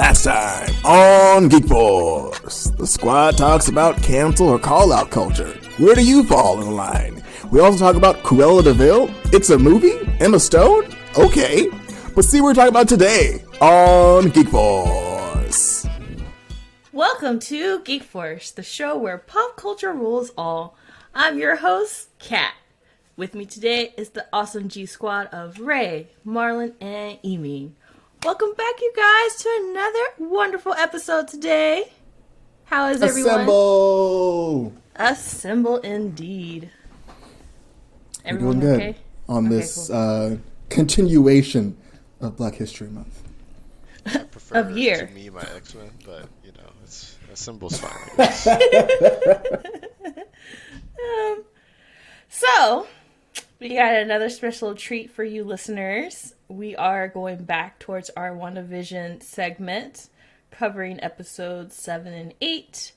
Last time on Geek Force, the squad talks about cancel or call-out culture. Where do you fall in the line? We also talk about Cruella de Vil. It's a movie? Emma Stone? Okay. But see what we're talking about today on Geek Force. Welcome to Geek Force, the show where pop culture rules all. I'm your host, Kat. With me today is the awesome G Squad of Ray, Marlon, and Amy. Welcome back, you guys, to another wonderful episode today. How is everyone? Assemble! Assemble indeed. Everyone doing good okay? On this cool. Continuation of Black History Month. I prefer of year. To me, my X-Men, but you know, it's Assemble's fine. So, we got another special treat for you listeners. We are going back towards our WandaVision segment, covering episodes 7 and 8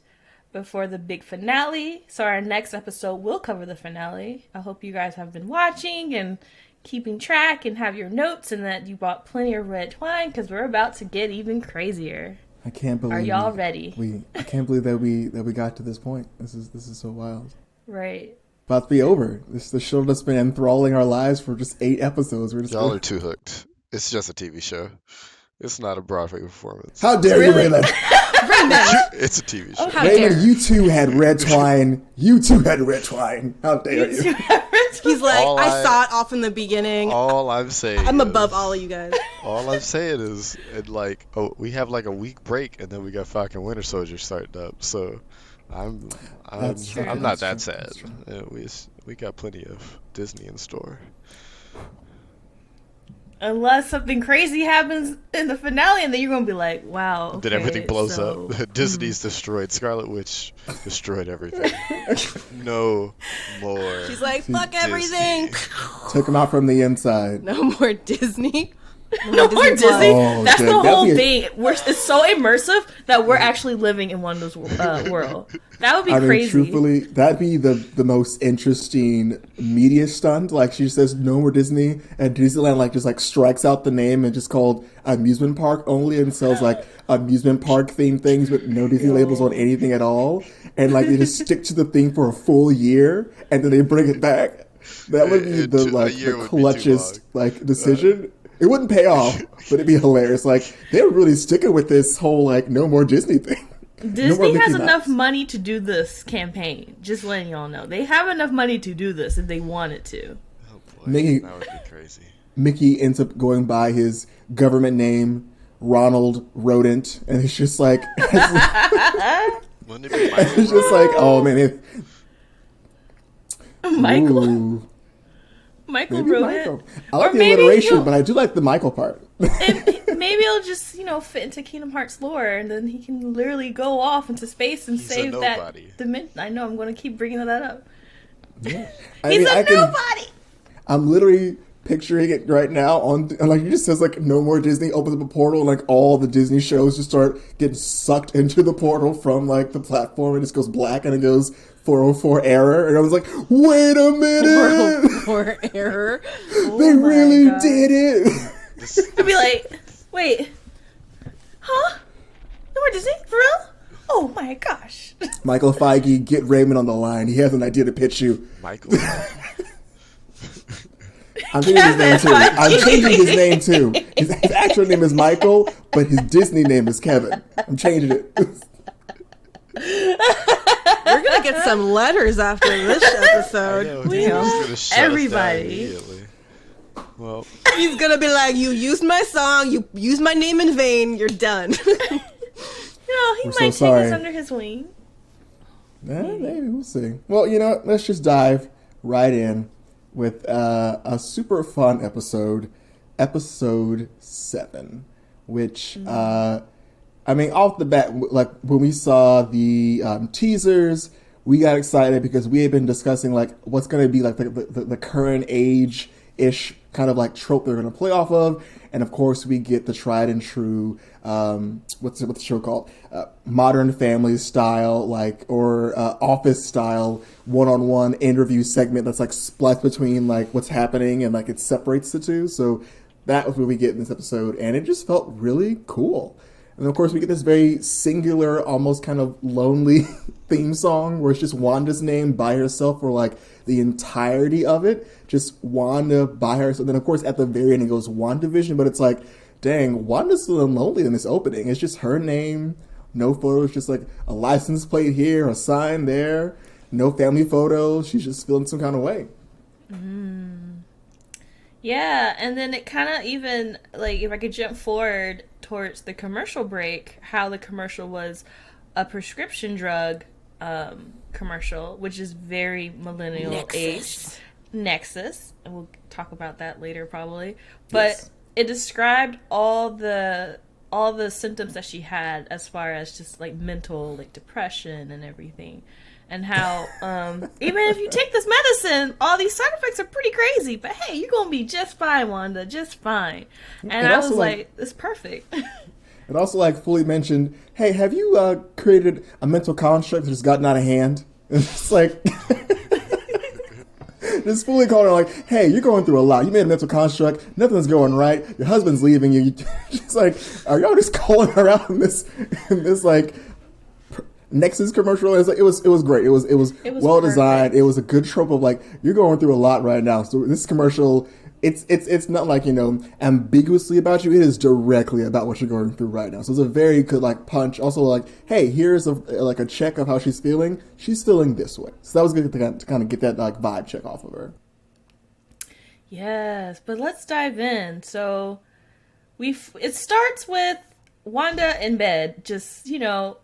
before the big finale. So our next episode will cover the finale. I hope you guys have been watching and keeping track and have your notes and that you bought plenty of red wine because we're about to get even crazier. I can't believe. Are y'all ready? I can't believe that we got to this point. This is so wild. Right. About to be over. The show that's been enthralling our lives for just 8 episodes. Y'all are too hooked. It's just a TV show. It's not a Broadway performance. How dare you, Raymond? It's a TV show. Oh, Raymond, you two had red twine. You two had red twine. How dare you? He's like, I saw it off in the beginning. All I'm saying I'm above all of you guys. All I'm saying is, we have like a week break, and then we got Falcon Winter Soldier starting up. So I'm not that sad. We got plenty of Disney in store. Unless something crazy happens in the finale, and then you're gonna be like, "Wow!" Okay, then everything blows up. Disney's destroyed. Scarlet Witch destroyed everything. No more. She's like, "Fuck everything." Took them out from the inside. No more Disney. No more Disney. Oh, that's good. the whole thing. It's so immersive that we're actually living in one of those world. That would be crazy. Truthfully, that'd be the most interesting media stunt. Like, she says no more Disney, and Disneyland just strikes out the name and just called amusement park only, and sells amusement park themed things with no Disney labels on anything at all. And they just stick to the thing for a full year, and then they bring it back. That would be the clutchest decision. It wouldn't pay off, but it'd be hilarious. They were really sticking with this whole no more Disney thing. Disney has enough money to do this campaign. Just letting y'all know, they have enough money to do this if they wanted to. Oh boy, that would be crazy. Mickey ends up going by his government name, Ronald Rodent, and it's just Wouldn't it be Michael? It's just oh man, Michael. Ooh. Michael wrote it. I like the alliteration, but I do like the Michael part. Maybe it'll just, fit into Kingdom Hearts lore, and then he can literally go off into space and save that dimension. I know, I'm going to keep bringing that up. Yeah. He's a nobody! I'm literally picturing it right now he just says no more Disney, opens up a portal, and all the Disney shows just start getting sucked into the portal from the platform, and it just goes black, and it goes 404 error, and I was like, wait a minute! 404 error? They really did it! I'd be like, wait, huh? No more Disney? For real? Oh my gosh. Michael Feige, get Raymond on the line. He has an idea to pitch you. Michael. I'm changing his name too. His actual name is Michael, but his Disney name is Kevin. I'm changing it. We're gonna get some letters after this episode. We know everybody. Well, he's gonna be like, "You used my song. You used my name in vain. You're done." He might take us under his wing. Maybe we'll see. Well, let's just dive right in with a super fun episode 7, which off the bat, when we saw the teasers, we got excited because we had been discussing what's going to be the current age-ish kind of trope they're going to play off of, and of course we get the tried and true what's the show called, Modern Family style or Office style one-on-one interview segment that's split between what's happening and it separates the two. So that was what we get in this episode, and it just felt really cool. And of course, we get this very singular, almost kind of lonely theme song where it's just Wanda's name by herself for like the entirety of it. Just Wanda by herself. And then, of course, at the very end, it goes WandaVision, but it's like, dang, Wanda's feeling lonely in this opening. It's just her name, no photos, just like a license plate here, a sign there, no family photos. She's just feeling some kind of way. Yeah, and then it kind of even, like, if I could jump forward towards the commercial break, how the commercial was a prescription drug commercial, which is very millennial-aged. Nexus. And we'll talk about that later probably. But yes. It described all the symptoms that she had as far as just, like, mental, like, depression and everything. And how, even if you take this medicine, all these side effects are pretty crazy. But hey, you're going to be just fine, Wanda. Just fine. And I was like, it's perfect. It also, like, fully mentioned, hey, have you created a mental construct that's gotten out of hand? It's like, just fully calling her like, hey, you're going through a lot. You made a mental construct. Nothing's going right. Your husband's leaving you. She's like, are y'all just calling her out in this like, Nexus commercial? It was great. It was well designed. It was a good trope of like, you're going through a lot right now. So this commercial, it's not like, ambiguously about you. It is directly about what you're going through right now. So it's a very good like punch. Also like, hey, here's a check of how she's feeling. She's feeling this way. So that was good to kind of get that like vibe check off of her. Yes, but let's dive in. So it starts with Wanda in bed, just,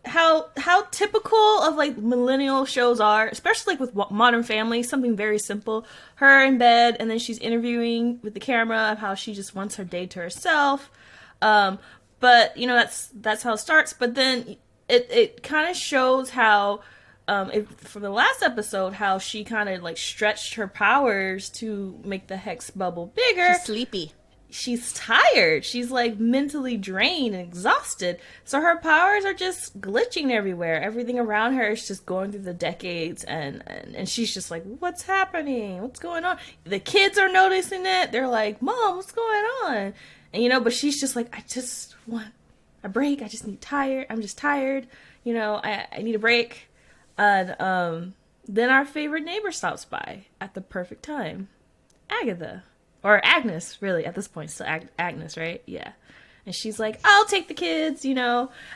how typical of, like, millennial shows are, especially, like, with Modern Family, something very simple. Her in bed, and then she's interviewing with the camera of how she just wants her day to herself. But, that's how it starts. But then it kind of shows how, from the last episode, how she kind of, like, stretched her powers to make the hex bubble bigger. She's sleepy. She's tired. She's like mentally drained and exhausted. So her powers are just glitching everywhere. Everything around her is just going through the decades, and she's just like, what's happening? What's going on? The kids are noticing it. They're like, Mom, what's going on? And but she's just like, I just want a break. I just need tired. I'm just tired. I need a break. And then our favorite neighbor stops by at the perfect time. Agatha. Or Agnes, really, at this point. Still Agnes, right? Yeah. And she's like, I'll take the kids, And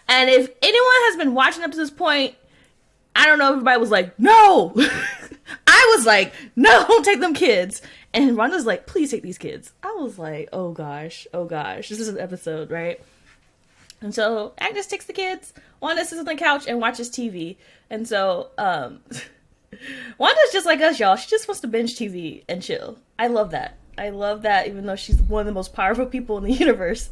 if anyone has been watching up to this point, I don't know, everybody was like, no! I was like, no, don't take them kids. And Rhonda's like, please take these kids. I was like, oh gosh. This is an episode, right? And so Agnes takes the kids. Wanda sits on the couch and watches TV. And so, Wanda's just like us, y'all. She just wants to binge TV and chill. I love that. Even though she's one of the most powerful people in the universe,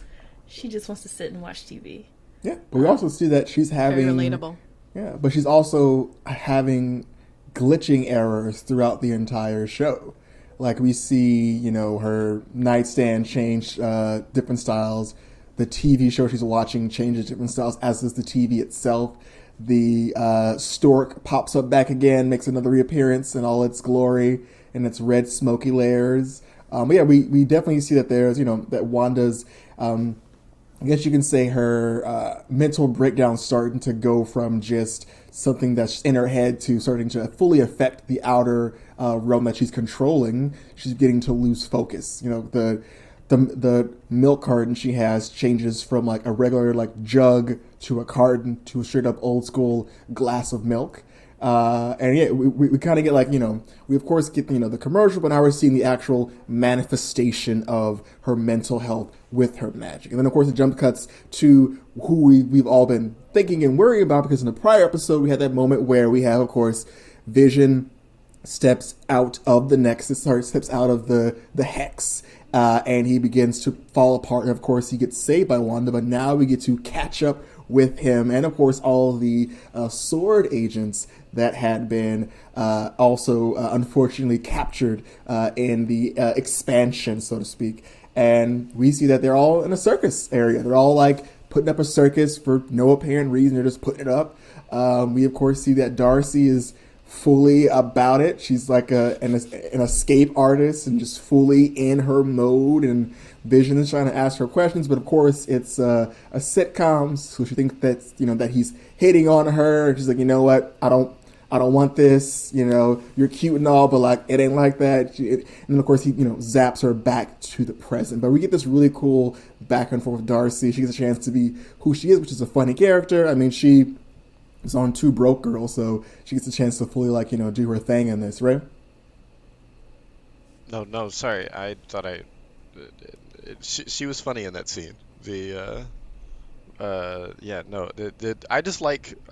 she just wants to sit and watch TV. Yeah, but we also see that she's having... Very relatable. Yeah, but she's also having glitching errors throughout the entire show. Like we see, her nightstand change different styles. The TV show she's watching changes different styles, as does the TV itself. The stork pops up back again, makes another reappearance in all its glory and its red smoky layers. But yeah, we definitely see that there's, that Wanda's, I guess you can say her mental breakdown starting to go from just something that's in her head to starting to fully affect the outer realm that she's controlling. She's getting to lose focus. The milk carton she has changes from like a regular like jug to a carton to a straight up old school glass of milk. And yeah, we kind of get like, we of course get, the commercial, but now we're seeing the actual manifestation of her mental health with her magic. And then of course the jump cuts to who we've all been thinking and worrying about, because in the prior episode we had that moment where we have, of course, Vision steps out of the Nexus, steps out of the Hex, and he begins to fall apart. And of course he gets saved by Wanda, but now we get to catch up with him, and of course all the sword agents that had been also unfortunately captured in the expansion, so to speak. And we see that they're all in a circus area. They're all like putting up a circus for no apparent reason. They're just putting it up. We of course see that Darcy is fully about it. She's like an escape artist and just fully in her mode. And Vision is trying to ask her questions, but of course it's a sitcom, so she thinks that that he's hitting on her. She's like, you know what, I don't want this. You're cute and all, but like it ain't like that. And then of course he zaps her back to the present. But we get this really cool back and forth with Darcy. She gets a chance to be who she is, which is a funny character. I mean, she is on Two Broke Girls, so she gets a chance to fully do her thing in this, right? No, sorry. I thought she was funny in that scene. I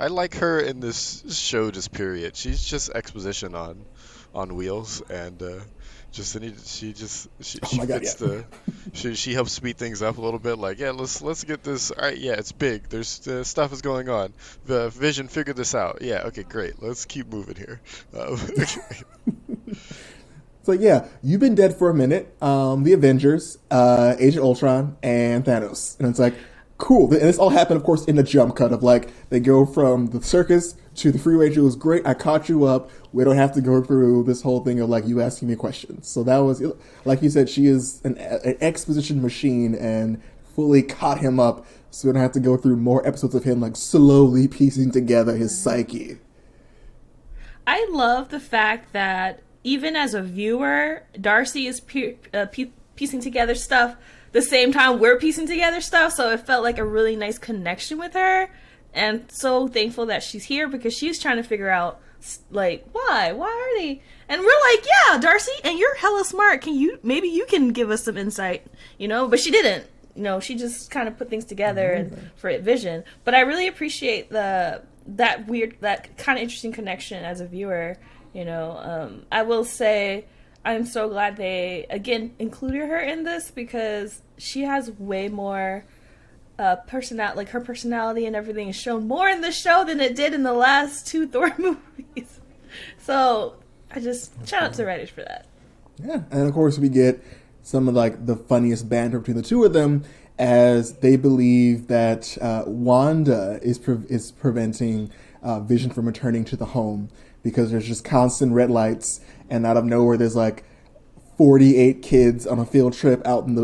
like her in this show, just period. She's just exposition on wheels, and she Oh my God, fits yeah. she helps speed things up a little bit. Like, yeah, let's get this. All right, yeah, it's big. There's stuff is going on. The Vision figured this out. Yeah, okay, great. Let's keep moving here. So yeah, you've been dead for a minute. The Avengers, Agent Ultron, and Thanos, and it's like cool. And this all happened, of course, in the jump cut of like they go from the circus to the freeway. It was great. I caught you up. We don't have to go through this whole thing of like you asking me questions. So that was, like you said, she is an exposition machine and fully caught him up. So we don't have to go through more episodes of him like slowly piecing together his psyche. I love the fact that even as a viewer, Darcy is piecing together stuff the same time we're piecing together stuff, so it felt like a really nice connection with her, and so thankful that she's here because she's trying to figure out, like, why are they, and we're like, yeah, Darcy, and you're hella smart, maybe you can give us some insight, but she didn't. She just kind of put things together and for Vision. But I really appreciate that kind of interesting connection as a viewer. I will say I'm so glad they again included her in this because she has way more personality. Like her personality and everything is shown more in this show than it did in the last 2 Thor movies. So I just shout out to the writers for that. Yeah, and of course we get some of like the funniest banter between the two of them as they believe that Wanda is preventing Vision from returning to the home because there's just constant red lights, and out of nowhere there's like 48 kids on a field trip out in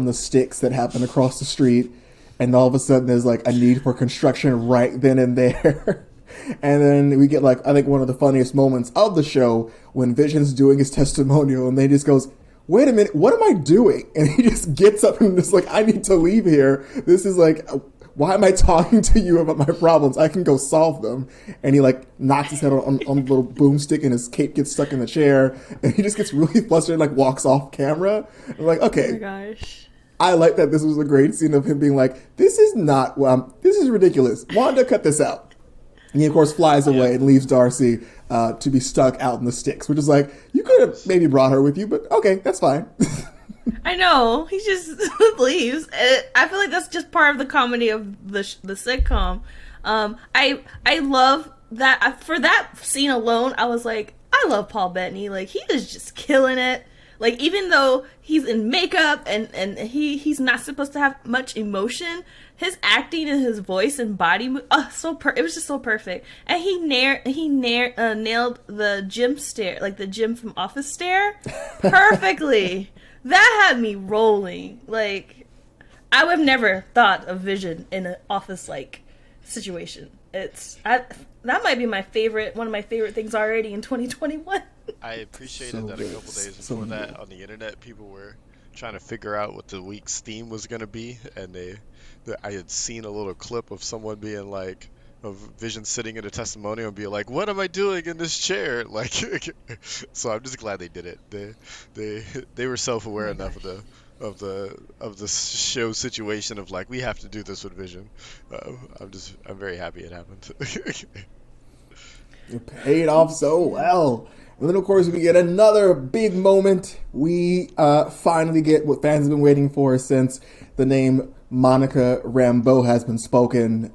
the sticks that happen across the street, and all of a sudden there's like a need for construction right then and there. And then we get like I think one of the funniest moments of the show when Vision's doing his testimonial and they just goes, wait a minute, what am I doing? And he just gets up and just like, I need to leave here. This is like, why am I talking to you about my problems? I can go solve them. And he like knocks his head on the little boomstick and his cape gets stuck in the chair. And he just gets really flustered and like walks off camera. I'm like, okay. Oh my gosh. I like that this was a great scene of him being like, this is ridiculous. Wanda, cut this out. And he, of course, flies away and leaves Darcy to be stuck out in the sticks, which is like, you could have maybe brought her with you, but okay, that's fine. I know. He just leaves. I feel like that's just part of the comedy of the sitcom. I love that. For that scene alone, I was like, I love Paul Bettany. Like, he is just killing it. Like, even though he's in makeup and he's not supposed to have much emotion, his acting and his voice and body, it was just so perfect. And he nailed the gym stare, like the gym from Office stare, perfectly. That had me rolling. Like, I would have never thought of Vision in an Office-like situation. That might be one of my favorite things already in 2021. I appreciated that a couple days before that on the internet, people were trying to figure out what the week's theme was going to be, and I had seen a little clip of someone being like, of Vision sitting in a testimonial and be like, what am I doing in this chair? Like, so I'm just glad they did it. They were self-aware enough of the show situation of like, we have to do this with Vision. I'm very happy it happened. It paid off so well. And then, of course, we get another big moment. We finally get what fans have been waiting for since the name Monica Rambeau has been spoken.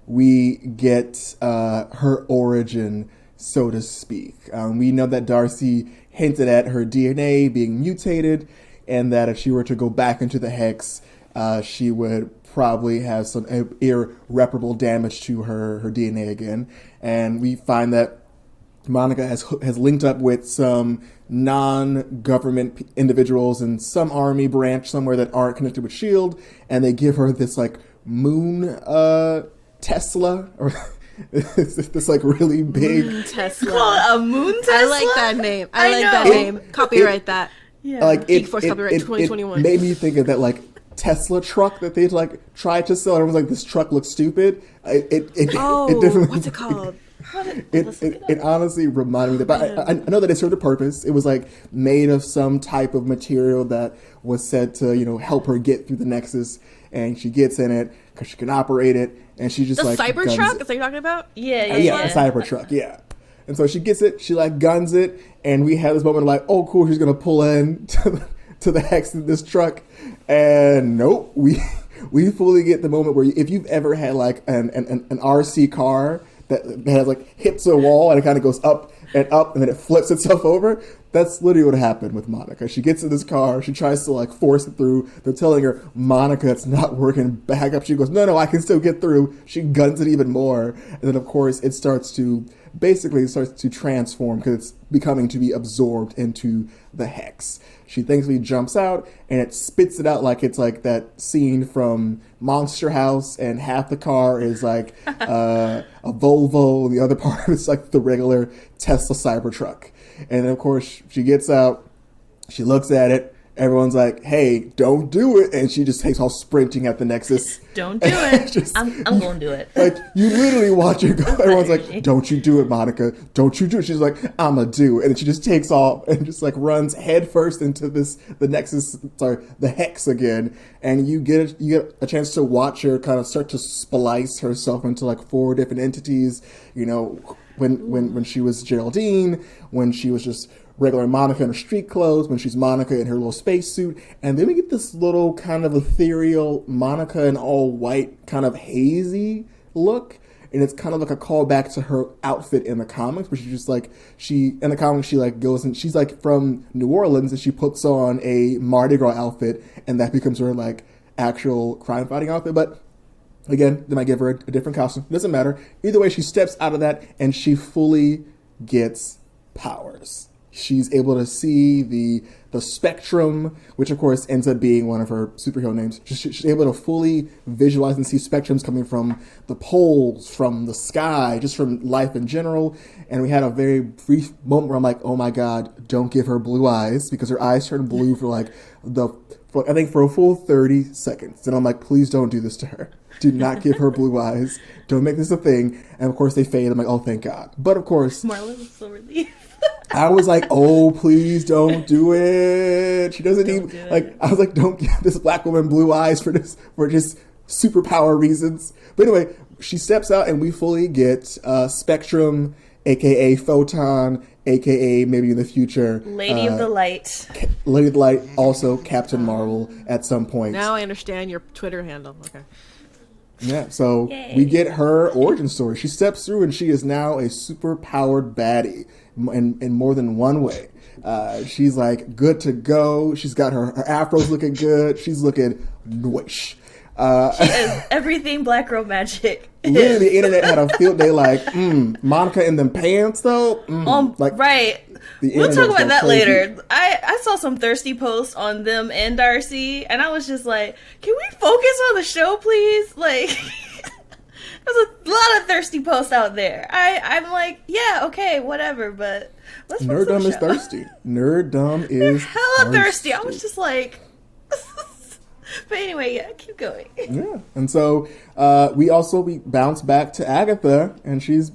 We get her origin, so to speak. We know that Darcy hinted at her DNA being mutated, and that if she were to go back into the Hex, she would probably have some irreparable damage to her DNA again. And we find that Monica has linked up with some non-government individuals and some army branch somewhere that aren't connected with Shield, and they give her this like moon Tesla or this like really big Tesla. Call it a moon Tesla? I like that name. I like know. that name. Copyright that. Yeah. like Geek Force copyright 2021. It made me think of that like Tesla truck that they'd like tried to sell. Everyone's like, this truck looks stupid. It definitely, What's it called? It honestly reminded me of that. But I know that it served a purpose. It was like made of some type of material that was said to, help her get through the Nexus. And she gets in it because she can operate it. And she just The like Cybertruck? guns Is it. that what you're talking about? Yeah. Yeah, the Cybertruck, yeah. And so she gets it, she like guns it, and we have this moment of like, oh cool, she's gonna pull in to the Hex in this truck. And nope, we fully get the moment where if you've ever had like an RC car that has like hits a wall and it kind of goes up and then it flips itself over, that's literally what happened with Monica. She gets in this car, she tries to like force it through. They're telling her, Monica, it's not working, back up. She goes, no, I can still get through. She guns it even more. And then of course it starts to transform because it's becoming to be absorbed into the Hex. She thankfully jumps out and it spits it out like it's like that scene from Monster House, and half the car is like a Volvo, and the other part is like the regular Tesla Cybertruck. And then of course she gets out, she looks at it, everyone's like, hey, don't do it. And she just takes off sprinting at the Nexus. Don't do it. I'm going to do it. Like, you literally watch her go. Everyone's like, don't you do it, Monica. Don't you do it. She's like, I'm going to do it. And then she just takes off and just like runs headfirst into the Hex again. And you get a chance to watch her kind of start to splice herself into like 4 different entities. When she was Geraldine, when she was just regular Monica in her street clothes, when she's Monica in her little spacesuit. And then we get this little kind of ethereal Monica in all white, kind of hazy look. And it's kind of like a callback to her outfit in the comics, where she's just like, in the comics, she like goes and she's like from New Orleans and she puts on a Mardi Gras outfit and that becomes her like actual crime fighting outfit. But again, they might give her a different costume. Doesn't matter. Either way, she steps out of that and she fully gets powers. She's able to see the spectrum, which of course ends up being one of her superhero names. She's able to fully visualize and see spectrums coming from the poles, from the sky, just from life in general. And we had a very brief moment where I'm like, oh my God, don't give her blue eyes, because her eyes turn blue for a full 30 seconds. And I'm like, please don't do this to her. Do not give her blue eyes. Don't make this a thing. And of course they fade. I'm like, oh, thank God. But of course, Marla was so relieved. I was like, oh, please don't do it. She doesn't even, like, I was like, don't give this black woman blue eyes for just superpower reasons. But anyway, she steps out and we fully get Spectrum, aka Photon, aka maybe in the future Lady of the Light. Lady of the Light, also Captain Marvel at some point. Now I understand your Twitter handle. Okay. Yeah, so Yay. we get her origin story. She steps through and she is now a super powered baddie in more than one way. She's like good to go. She's got her afro's looking good. She's looking noish. She is everything Black Girl Magic. Literally, the internet had a field day like, Monica in them pants though? Right. We'll talk about that later. I saw some thirsty posts on them and Darcy, and I was just like, can we focus on the show, please? Like, there's a lot of thirsty posts out there. I'm like, yeah, okay, whatever, but let's focus on Nerddom the is show. thirsty. Nerddom is Hella thirsty. I was just like... But anyway, yeah, keep going. Yeah. And so we bounce back to Agatha, and she's,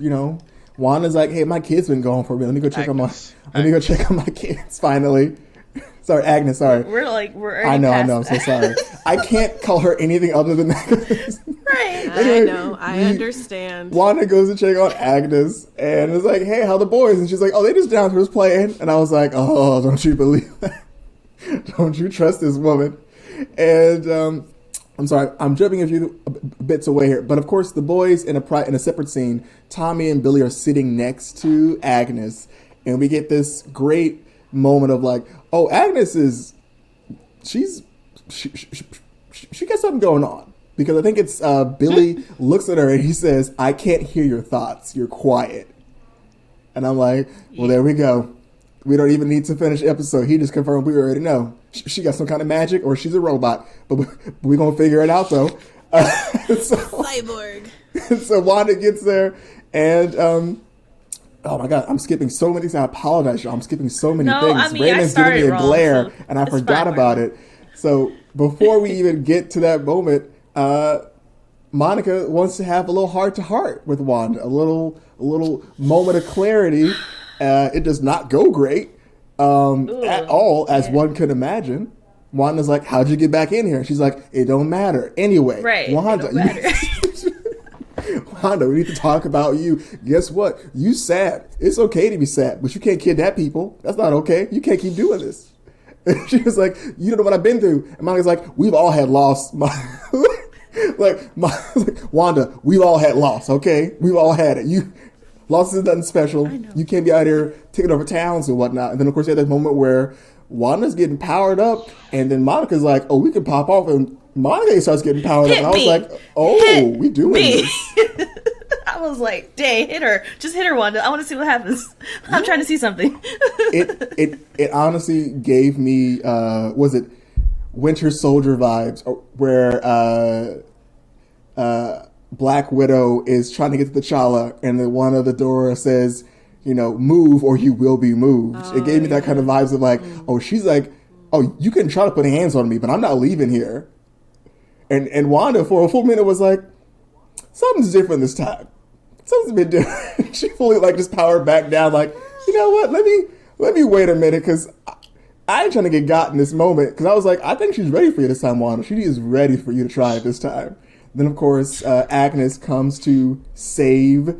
Wanda's like, hey, my kid's been gone for a minute. Let me go check on my kids finally. Sorry, Agnes, sorry. We're already I know, past I'm so sorry. I can't call her anything other than that. Right. Anyway, I know, I understand. Wanda goes to check on Agnes, and is like, hey, how the boys? And she's like, oh, they just downstairs playing. And I was like, oh, don't you believe that? Don't you trust this woman? And I'm sorry, I'm jumping a few bits away here, but of course the boys in a separate scene, Tommy and Billy are sitting next to Agnes, and we get this great moment of like, oh, Agnes she got something going on, because I think it's Billy looks at her and he says, I can't hear your thoughts, you're quiet. And I'm like, well, there we go. We don't even need to finish the episode. He just confirmed we already know. She got some kind of magic or she's a robot. But we're going to figure it out, though. Cyborg. So Wanda gets there and... oh my God, I'm skipping so many things. I apologize, y'all. I'm skipping so many things. Raymond's giving me a glare, and I forgot about it. So before we even get to that moment, Monica wants to have a little heart-to-heart with Wanda, a little moment of clarity. It does not go great at all, as one could imagine. Wanda's like, how'd you get back in here? And she's like, it don't matter. Anyway, right, Wanda, it don't matter. Wanda, we need to talk about you. Guess what? You sad. It's okay to be sad, but you can't kidnap people. That's not okay. You can't keep doing this. And she was like, you don't know what I've been through. And Monica's like, we've all had loss. Wanda, we've all had loss, okay? We've all had it. Loss is nothing special. You can't be out here taking over towns and whatnot. And then, of course, you had that moment where Wanda's getting powered up, and then Monica's like, oh, we can pop off, and Monica starts getting powered up. And I was like, oh, we doing this. I was like, dang, hit her. Just hit her, Wanda. I want to see what happens. I'm trying to see something. It honestly gave me, was it Winter Soldier vibes, where Black Widow is trying to get to T'Challa, and then one of the door says, move or you will be moved. It gave me that kind of vibes of like, oh, she's like, oh, you can try to put hands on me, but I'm not leaving here. And Wanda, for a full minute, was like, something's different this time. Something's a bit different. She fully just powered back down, like, you know what? Let me wait a minute, because I ain't trying to get got in this moment. Because I was like, I think she's ready for you this time, Wanda. She is ready for you to try it this time. Then, of course, Agnes comes to save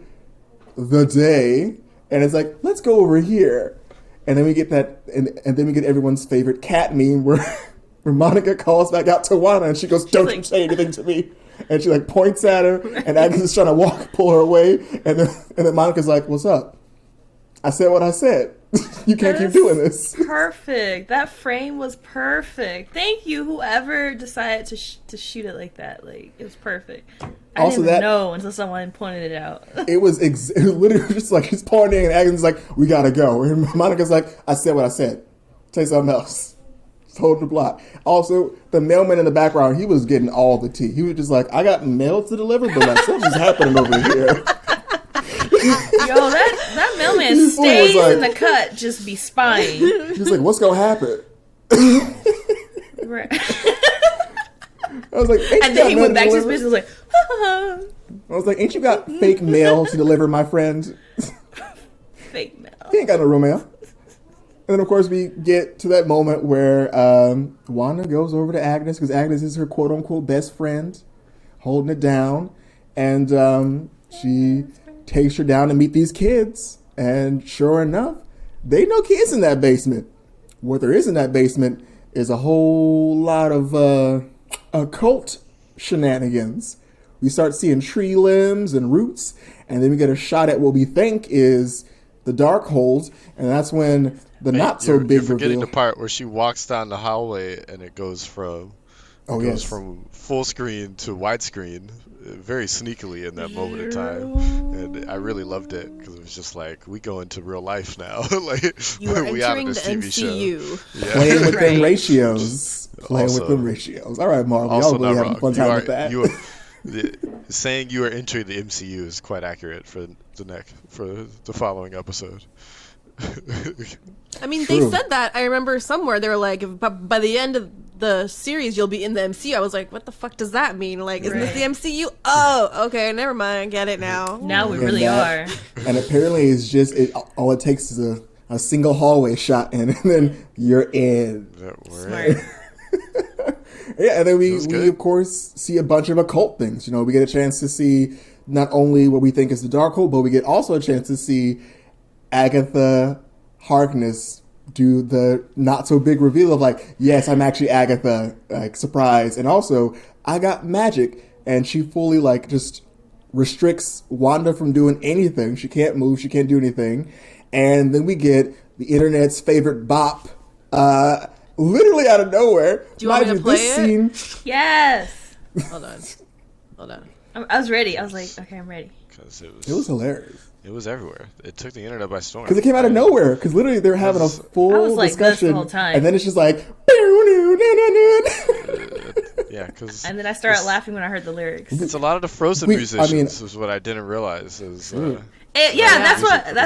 the day, and it's like, let's go over here. And then we get that, and then we get everyone's favorite cat meme where Monica calls back out to Wanda, and she goes, don't you say anything to me. And she points at her, and Agnes is trying to pull her away, and then Monica's like, what's up? I said what I said. You can't keep doing this. Perfect. That frame was perfect. Thank you, whoever decided to shoot it like that. Like, it was perfect. I didn't even know until someone pointed it out. It was literally just like she's pointing, and Agnes is like, we gotta go. And Monica's like, I said what I said. Say something else. Holding the block. Also, the mailman in the background, he was getting all the tea. He was just like, I got mail to deliver, but something's happening over here. Yo, that mailman stays in the cut, just be spying. He's like, what's gonna happen? Right. I was like, and then he went back to his business like, I was like, ain't you got fake mail to deliver, my friend? Fake mail. He ain't got no real mail. And then, of course, we get to that moment where Wanda goes over to Agnes, because Agnes is her quote-unquote best friend, holding it down. And she takes her down to meet these kids. And sure enough, there ain't no kids in that basement. What there is in that basement is a whole lot of occult shenanigans. We start seeing tree limbs and roots, and then we get a shot at what we think is the dark holes, and that's when the not-so-big reveal. You're forgetting the part where she walks down the hallway, and it goes from from full screen to widescreen very sneakily in that moment of time. And I really loved it, because it was just like, we go into real life now. Like, you are we out of entering this the TV MCU. show. Yeah. Playing with them ratios. With them ratios. All right, Marvel. Y'all really having a fun time with that. Saying you are entering the MCU is quite accurate for the following episode. I mean, they said that. I remember somewhere they were like, by the end of the series, you'll be in the MCU. I was like, what the fuck does that mean? Like, isn't this the MCU? Oh, okay, never mind. Get it now. Now we really are. And apparently, it's just all it takes is a single hallway shot, and then you're in. Smart. Yeah, and then we of course see a bunch of occult things. We get a chance to see not only what we think is the Darkhold, but we get also a chance to see Agatha Harkness do the not so big reveal of like, yes, I'm actually Agatha, like surprise, and also I got magic, and she fully like just restricts Wanda from doing anything. She can't move, she can't do anything, and then we get the internet's favorite bop. Literally out of nowhere. Do you want me to play it? Yes. Hold on. I was ready. I was like, okay, I'm ready. Because It was hilarious. It was everywhere. It took the internet by storm. Because it came out of nowhere. Because literally they're having a I full was like this the discussion, whole time. and then it's just like. Yeah, because. And then I started laughing when I heard the lyrics. It's a lot of the Frozen musicians. Is what I didn't realize. Is that's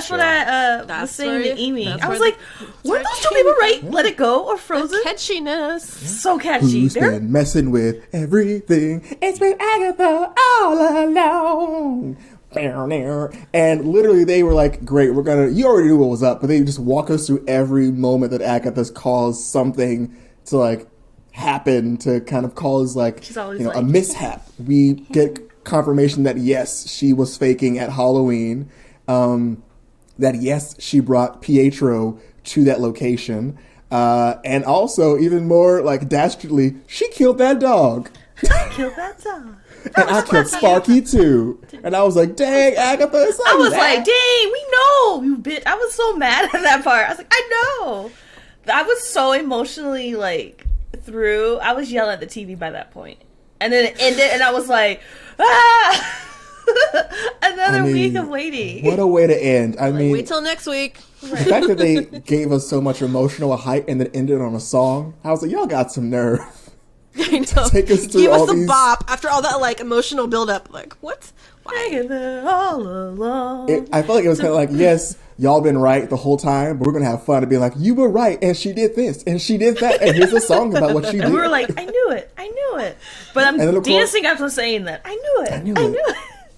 what I was That's saying to where- Amy. that's I was where like, weren't those two people right? Let It Go or Frozen? Catchiness. So catchy. Who's They're been messing with everything? It's been Agatha all along. And literally they were like, great, you already knew what was up, but they just walk us through every moment that Agatha's caused something to like happen, to kind of cause like, She's always a like- mishap. We get confirmation that yes, she was faking at Halloween, that yes, she brought Pietro to that location, and also even more like dastardly, she killed that dog. killed that dog. And I killed Sparky too. And I was like, dang, Agatha, it's like I was that. like, dang, we know, you bitch. I was so mad at that part. I was like, I know. I was so emotionally like through. I was yelling at the TV by that point. And then it ended and I was like, ah! Another week of waiting. What a way to end. I mean, Wait till next week. the fact that they gave us so much emotional height and then ended on a song, I was like, y'all got some nerve. I know. Take us through Give all us a these. bop after all that like emotional buildup. Like what? Why? All along. I felt like it was kind of like, yes, y'all been right the whole time, but we're going to have fun and be like, you were right, and she did this, and she did that, and here's a song about what she did. And we were like, I knew it. But I'm And then, of dancing after saying that. I knew it.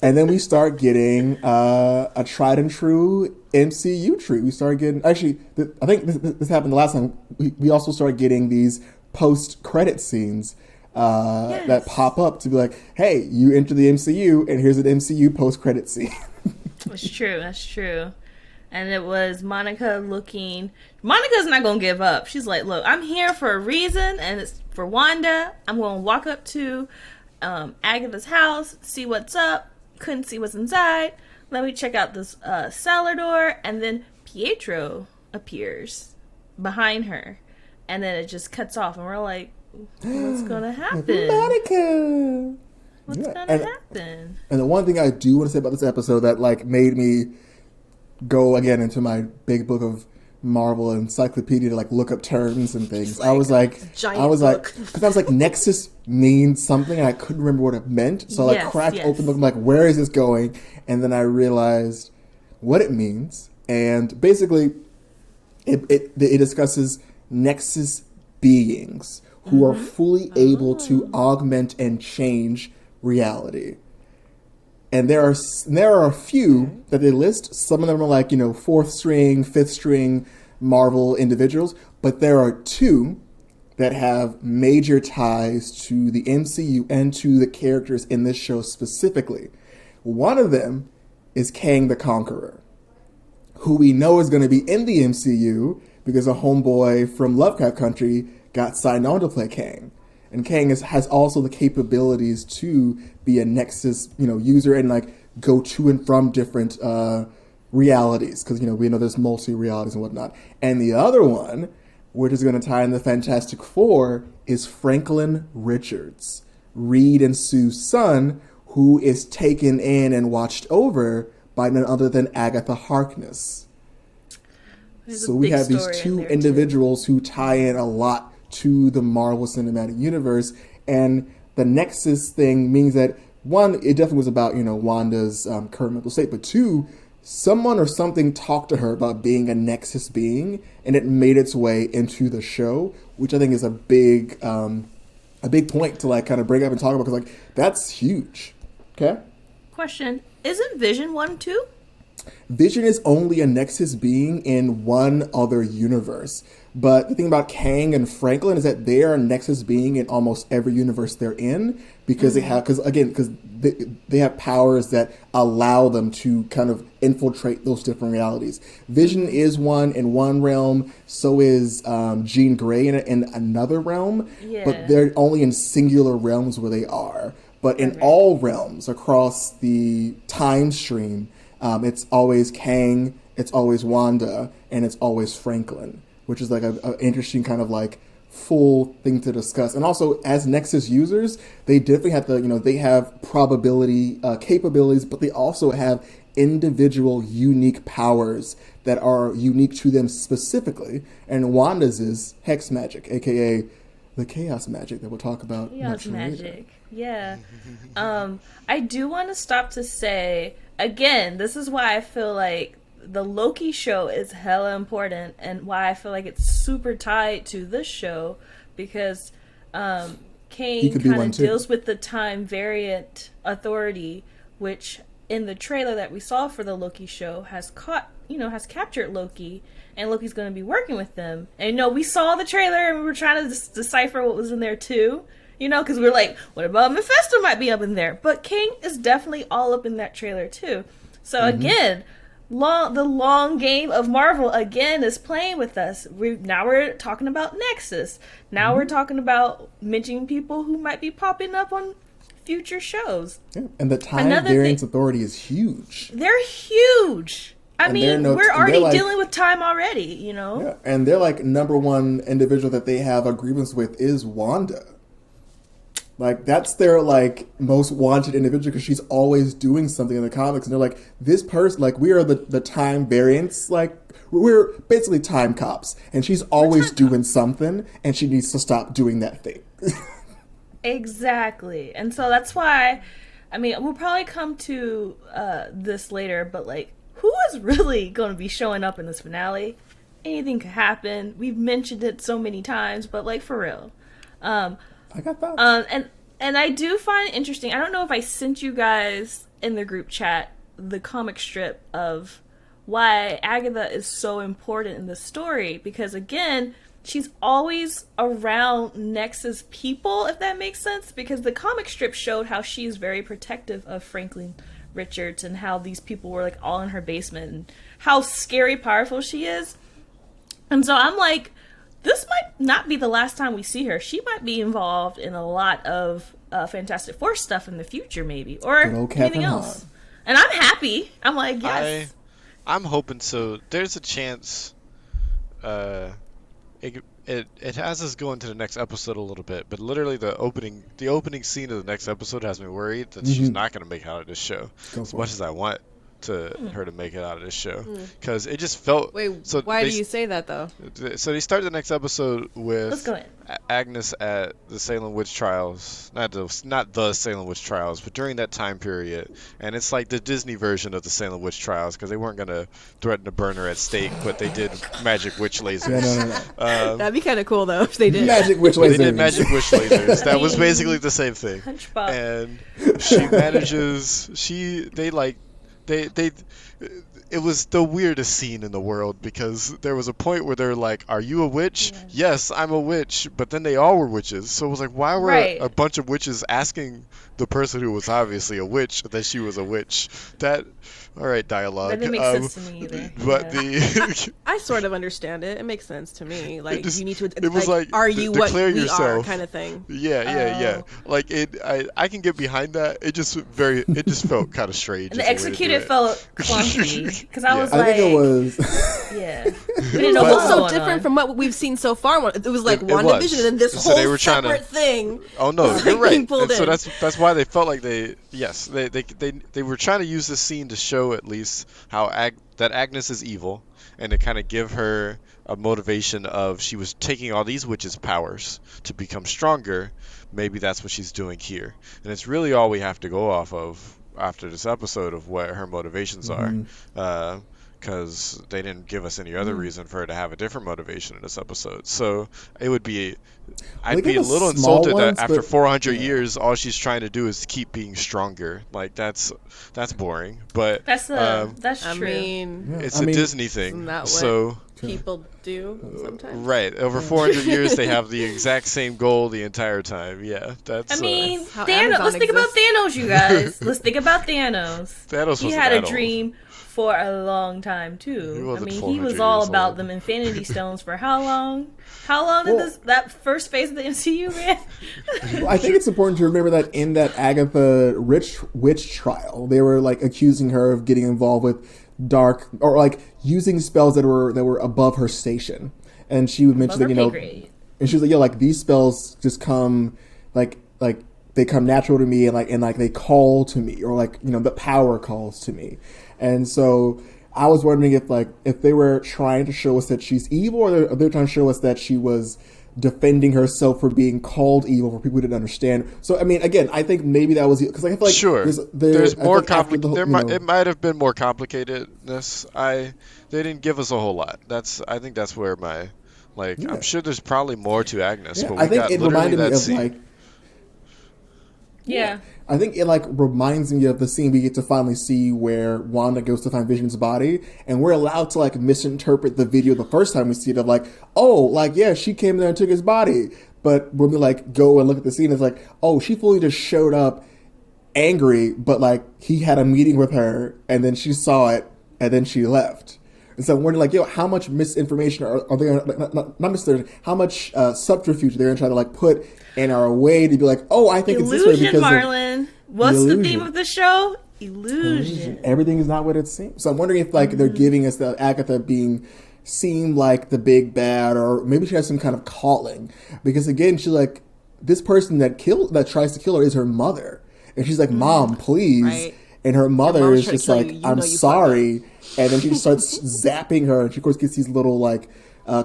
And then we start getting a tried and true MCU treat. We started getting, actually, I think this happened the last time. We also started getting these post-credit scenes that pop up to be like, hey, you enter the MCU, and here's an MCU post-credit scene. That's true. And it was Monica looking. Monica's not going to give up. She's like, look, I'm here for a reason, and it's for Wanda. I'm going to walk up to Agatha's house, see what's up. Couldn't see what's inside. Let me check out this cellar door. And then Pietro appears behind her. And then it just cuts off. And we're like, what's going to happen? Monica! What's going to happen? And the one thing I do want to say about this episode that like made me go again into my big book of Marvel encyclopedia to like look up terms and things. I was like, because I was like, Nexus means something, and I couldn't remember what it meant. So I like cracked open the book, I'm like, where is this going? And then I realized what it means, and basically, it discusses Nexus beings who are fully able to augment and change reality. And there are a few that they list. Some of them are like, fourth string, fifth string Marvel individuals. But there are two that have major ties to the MCU and to the characters in this show specifically. One of them is Kang the Conqueror, who we know is going to be in the MCU because a homeboy from Lovecraft Country got signed on to play Kang. And Kang has also the capabilities to be a Nexus, user and like go to and from different realities because we know there's multi-realities and whatnot. And the other one, which is going to tie in the Fantastic Four, is Franklin Richards, Reed and Sue's son, who is taken in and watched over by none other than Agatha Harkness. So we have these two individuals who tie in a lot to the Marvel Cinematic Universe, and the Nexus thing means that, one, it definitely was about, Wanda's current mental state, but two, someone or something talked to her about being a Nexus being, and it made its way into the show, which I think is a big point to like kind of bring up and talk about, because like that's huge. Okay? Question, isn't Vision one too? Vision is only a Nexus being in one other universe. But the thing about Kang and Franklin is that they are a Nexus being in almost every universe they're in because they have powers that allow them to kind of infiltrate those different realities. Vision is one in one realm, so is Jean Grey in another realm, but they're only in singular realms where they are. But in all realms across the time stream, it's always Kang, it's always Wanda, and it's always Franklin, which is like an interesting kind of like full thing to discuss. And also, as Nexus users, they definitely have they have probability capabilities, but they also have individual unique powers that are unique to them specifically. And Wanda's is hex magic, aka the chaos magic that we'll talk about much magic. later. Yeah. I do want to stop to say, again, this is why I feel like the Loki show is hella important and why I feel like it's super tied to this show, because Kane kind of deals with the time variant authority, which in the trailer that we saw for the Loki show has captured Loki, and Loki's going to be working with them. And we saw the trailer and we were trying to decipher what was in there too, because we were like, what about Mephisto might be up in there? But King is definitely all up in that trailer too. So again, the long game of Marvel again is playing with us. Now we're talking about Nexus. Now we're talking about mentioning people who might be popping up on future shows. Yeah. And the time variance authority is huge. They're huge. I mean, we're already dealing with time already, Yeah. And they're like number one individual that they have a grievance with is Wanda. Like, that's their, like, most wanted individual because she's always doing something in the comics. And they're like, this person, like, we are the time variants. Like, we're basically time cops. And she's always doing something, and she needs to stop doing that thing. Exactly. And so that's why, I mean, we'll probably come to this later, but, like, who is really going to be showing up in this finale? Anything could happen. We've mentioned it so many times, but, like, for real. I got thoughts. And I do find it interesting. I don't know if I sent you guys in the group chat the comic strip of why Agatha is so important in the story. Because, again, she's always around Nexus people, if that makes sense. Because the comic strip showed how she's very protective of Franklin Richards and how these people were, like, all in her basement and how scary powerful she is. And so I'm like, this might not be the last time we see her. She might be involved in a lot of Fantastic Four stuff in the future, maybe, or anything else. And I'm happy. I'm like, yes. I'm hoping so. There's a chance. It has us go into the next episode a little bit, but literally the opening scene of the next episode has me worried that she's not going to make it out of this show as much as I want her to make it out of this show, because it just felt. Wait, so why do you say that though? So they start the next episode with Let's go in. Agnes at the Salem witch trials, not the Salem witch trials, but during that time period, and it's like the Disney version of the Salem witch trials because they weren't gonna threaten to burn her at stake, but they did magic witch lasers. That'd be kind of cool though if they did magic witch lasers. They did magic witch lasers. That was basically the same thing. And she manages. It was the weirdest scene in the world because there was a point where they're like, "Are you a witch?" Yeah. Yes, I'm a witch. But then they all were witches. So it was like, why were a bunch of witches asking the person who was obviously a witch that she was a witch? All right, dialogue. That didn't make sense to me either. But I sort of understand it. It makes sense to me. Like, you need to. It was like are you what we yourself. are, kind of thing. Yeah. Like I can get behind that. It just felt kind of strange. And the executed felt clunky because I was like, I think it was. Yeah. We didn't know what was so going different on. from what we've seen so far. It was like WandaVision and then this whole they were separate thing. Oh no, you're right. And so that's why they felt like they were trying to use this scene to show at least how that Agnes is evil, and to kind of give her a motivation of she was taking all these witches' powers to become stronger. Maybe that's what she's doing here, and it's really all we have to go off of after this episode of what her motivations are. Because they didn't give us any other reason for her to have a different motivation in this episode. So it would be, I'd be a little insulted that after 400 years, all she's trying to do is keep being stronger. Like that's boring. But that's true. I mean, it's a Disney thing. So people do sometimes. Right. Over 400 years, they have the exact same goal the entire time. Yeah, that's. I mean, let's think about Thanos, you guys. Let's think about Thanos. He had a dream for a long time too. I mean, he was all about them Infinity Stones for how long? How long did that first phase of the MCU ran? Well, I think it's important to remember that in that Agatha witch trial, they were like accusing her of getting involved with dark or like using spells that were above her station, and she would mention that And she's like, yo, like these spells just come like they come natural to me, and they call to me, or like, you know, the power calls to me. And so I was wondering if they were trying to show us that she's evil, or they're trying to show us that she was defending herself for being called evil for people who didn't understand. So I mean, again, I think maybe that was because I feel like sure there's more complicated. It might have been more complicatedness. They didn't give us a whole lot. I think that's where my I'm sure there's probably more to Agnes, but we I think got it literally reminded me that of scene. Yeah. I think it reminds me of the scene we get to finally see where Wanda goes to find Vision's body, and we're allowed to misinterpret the video the first time we see it of yeah, she came there and took his body. But when we go and look at the scene, it's she fully just showed up angry, but he had a meeting with her and then she saw it and then she left. And so I'm wondering, how much misinformation are they not misinformation, how much subterfuge they're going to try to put in our way to be I think illusion, it's this way because Marlon. What's the theme of the show? Illusion. Everything is not what it seems. So I'm wondering if they're giving us the Agatha seem like the big bad, or maybe she has some kind of calling. Because again, she's this person that tries to kill her is her mother. And she's Mom, please. Right. And her mother is just I'm sorry. And then she just starts zapping her. And she, of course, gets these little,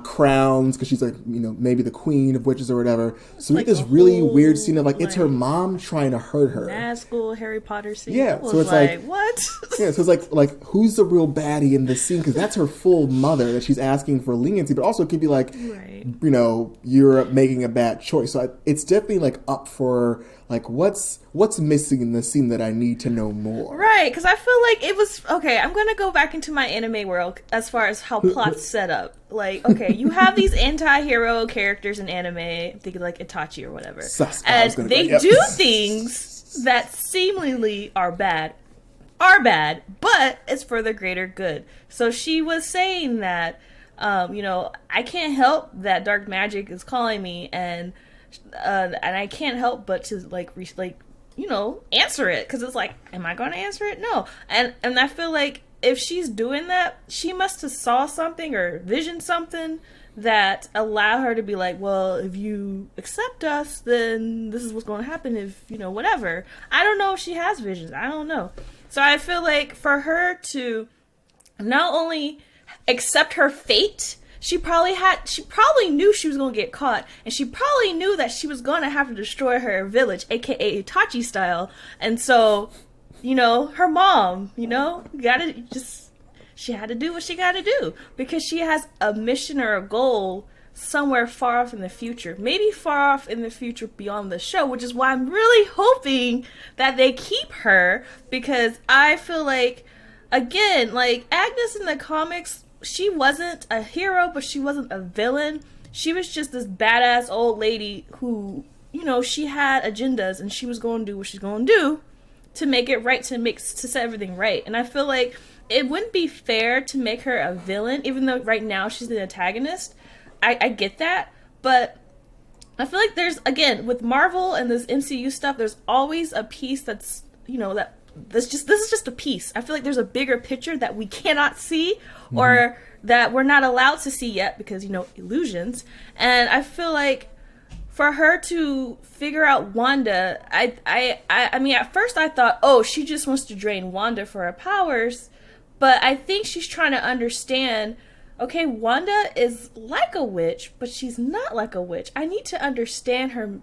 crowns because she's, maybe the queen of witches or whatever. So we get this really weird scene of, it's her mom trying to hurt her. Magical Harry Potter scene. Yeah. So it's what? Yeah, so it's who's the real baddie in this scene? Because that's her full mother that she's asking for leniency. But also it could be right. You're making a bad choice. So it's definitely, up for... what's missing in the scene that I need to know more? Right, because I feel like it was... Okay, I'm going to go back into my anime world as far as how plot's set up. Okay, you have these anti-hero characters in anime, thinking Itachi or whatever. And they do things that seemingly are bad, but it's for the greater good. So she was saying that, I can't help that dark magic is calling me, and I can't help but to answer it, because it's am I going to answer it? No. And I feel if she's doing that, she must have saw something or visioned something that allowed her to be well, if you accept us, then this is what's going to happen if, whatever. I don't know if she has visions. I don't know. So I feel for her to not only accept her fate, she probably knew she was going to get caught, and she probably knew that she was going to have to destroy her village, aka Itachi style. And so, her mom, she had to do what she got to do, because she has a mission or a goal somewhere far off in the future, maybe far off in the future beyond the show, which is why I'm really hoping that they keep her, because I feel again, Agnes in the comics, she wasn't a hero, but she wasn't a villain. She was just this badass old lady who, she had agendas, and she was going to do what she's going to do to make it right, to set everything right. And I feel it wouldn't be fair to make her a villain, even though right now she's the antagonist. I get that, but I feel there's, again, with Marvel and this MCU stuff, there's always a piece that's, this is just a piece. I feel there's a bigger picture that we cannot see, or that we're not allowed to see yet because, illusions. And I feel for her to figure out Wanda, I mean, at first I thought, oh, she just wants to drain Wanda for her powers, but I think she's trying to understand, okay, Wanda is like a witch, but she's not like a witch. I need to understand her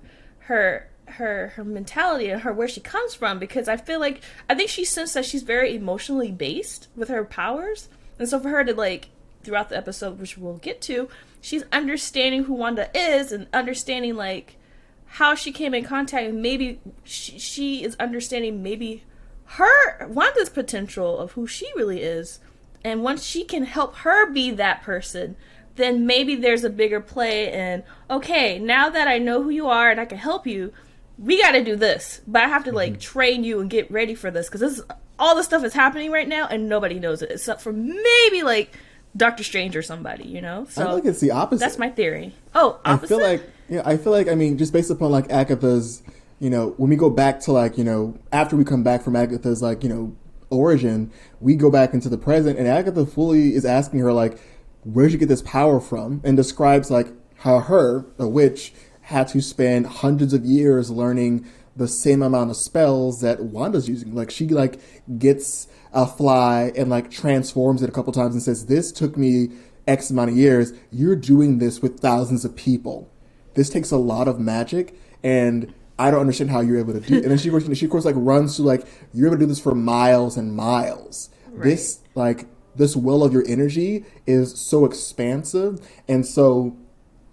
mentality and where she comes from, because I feel I think she sensed that she's very emotionally based with her powers, and so for her to throughout the episode, which we'll get to, she's understanding who Wanda is and understanding how she came in contact, and maybe she is understanding maybe Wanda's potential of who she really is, and once she can help her be that person, then maybe there's a bigger play, and okay, now that I know who you are and I can help you, we got to do this, but I have to train you and get ready for this, because this is all the stuff is happening right now and nobody knows it except for maybe Doctor Strange or somebody, So I think it's the opposite. That's my theory. Oh, opposite? I feel I mean, just based upon Agatha's, when we go back to after we come back from Agatha's origin, we go back into the present, and Agatha fully is asking her where'd you get this power from, and describes how her, a witch, had to spend hundreds of years learning the same amount of spells that Wanda's using. Like, she, like, gets a fly and, like, transforms it a couple times and says, this took me X amount of years. You're doing this with thousands of people. This takes a lot of magic, and I don't understand how you're able to do it. And then she of course, like, runs through, like, you're able to do this for miles and miles. Right. This well of your energy is so expansive and so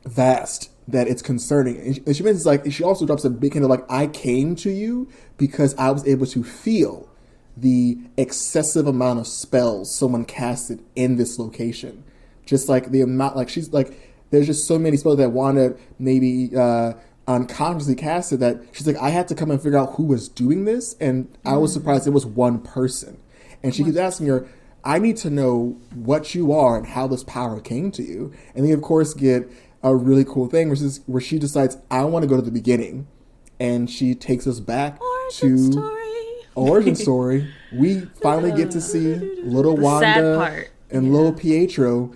vast that it's concerning. And she mentions, like, she also drops a big hint of, like, I came to you because I was able to feel the excessive amount of spells someone casted in this location. Just, like, the amount, like, she's, like, there's just so many spells that Wanda maybe unconsciously casted that she's like, I had to come and figure out who was doing this, and I was surprised it was one person. And she keeps asking her, I need to know what you are and how this power came to you. And then, of course, get a really cool thing, where she decides, I want to go to the beginning, and she takes us back origin story. We finally get to see little Wanda and little Pietro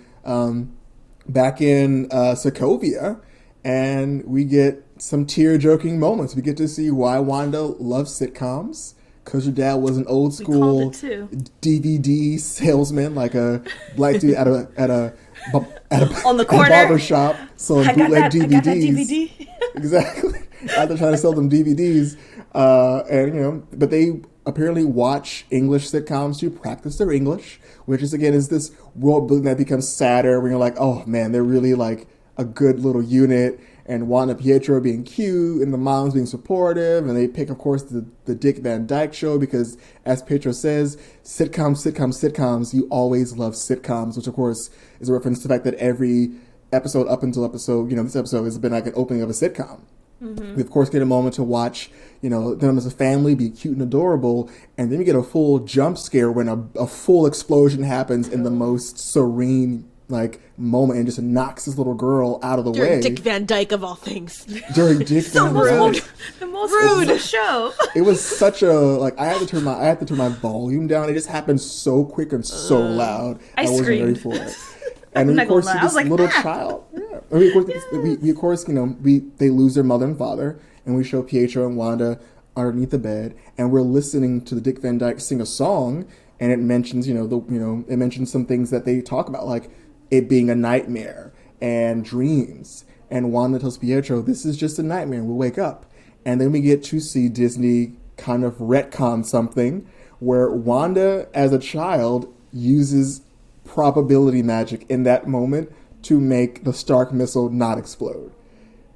back in Sokovia, and we get some tear-jerking moments. We get to see why Wanda loves sitcoms, because her dad was an old school DVD salesman, like a black dude at a on the corner barber shop selling bootleg DVDs. I got that DVD. Exactly. Out there trying to sell them DVDs, but they apparently watch English sitcoms to practice their English, which is this world building that becomes sadder when you're like, oh man, they're really like a good little unit. And Wanda and Pietro being cute, and the moms being supportive, and they pick, of course, the Dick Van Dyke Show because, as Pietro says, sitcoms, you always love sitcoms, which, of course, is a reference to the fact that every episode up until this episode has been like an opening of a sitcom. Mm-hmm. We, of course, get a moment to watch, them as a family be cute and adorable, and then we get a full jump scare when a full explosion happens in the most serene moment and just knocks this little girl out of the way. Dick Van Dyke of all things. During Dick Van Dyke. The most rude show. It was such a I had to turn my volume down. It just happened so quick and so loud. I wasn't ready for it. And then, of course, this little child. Yeah. We of course, they lose their mother and father, and we show Pietro and Wanda underneath the bed, and we're listening to the Dick Van Dyke sing a song, and it mentions, it mentions some things that they talk about, like it being a nightmare and dreams. And Wanda tells Pietro, this is just a nightmare, we'll wake up. And then we get to see Disney kind of retcon something where Wanda, as a child, uses probability magic in that moment to make the Stark missile not explode.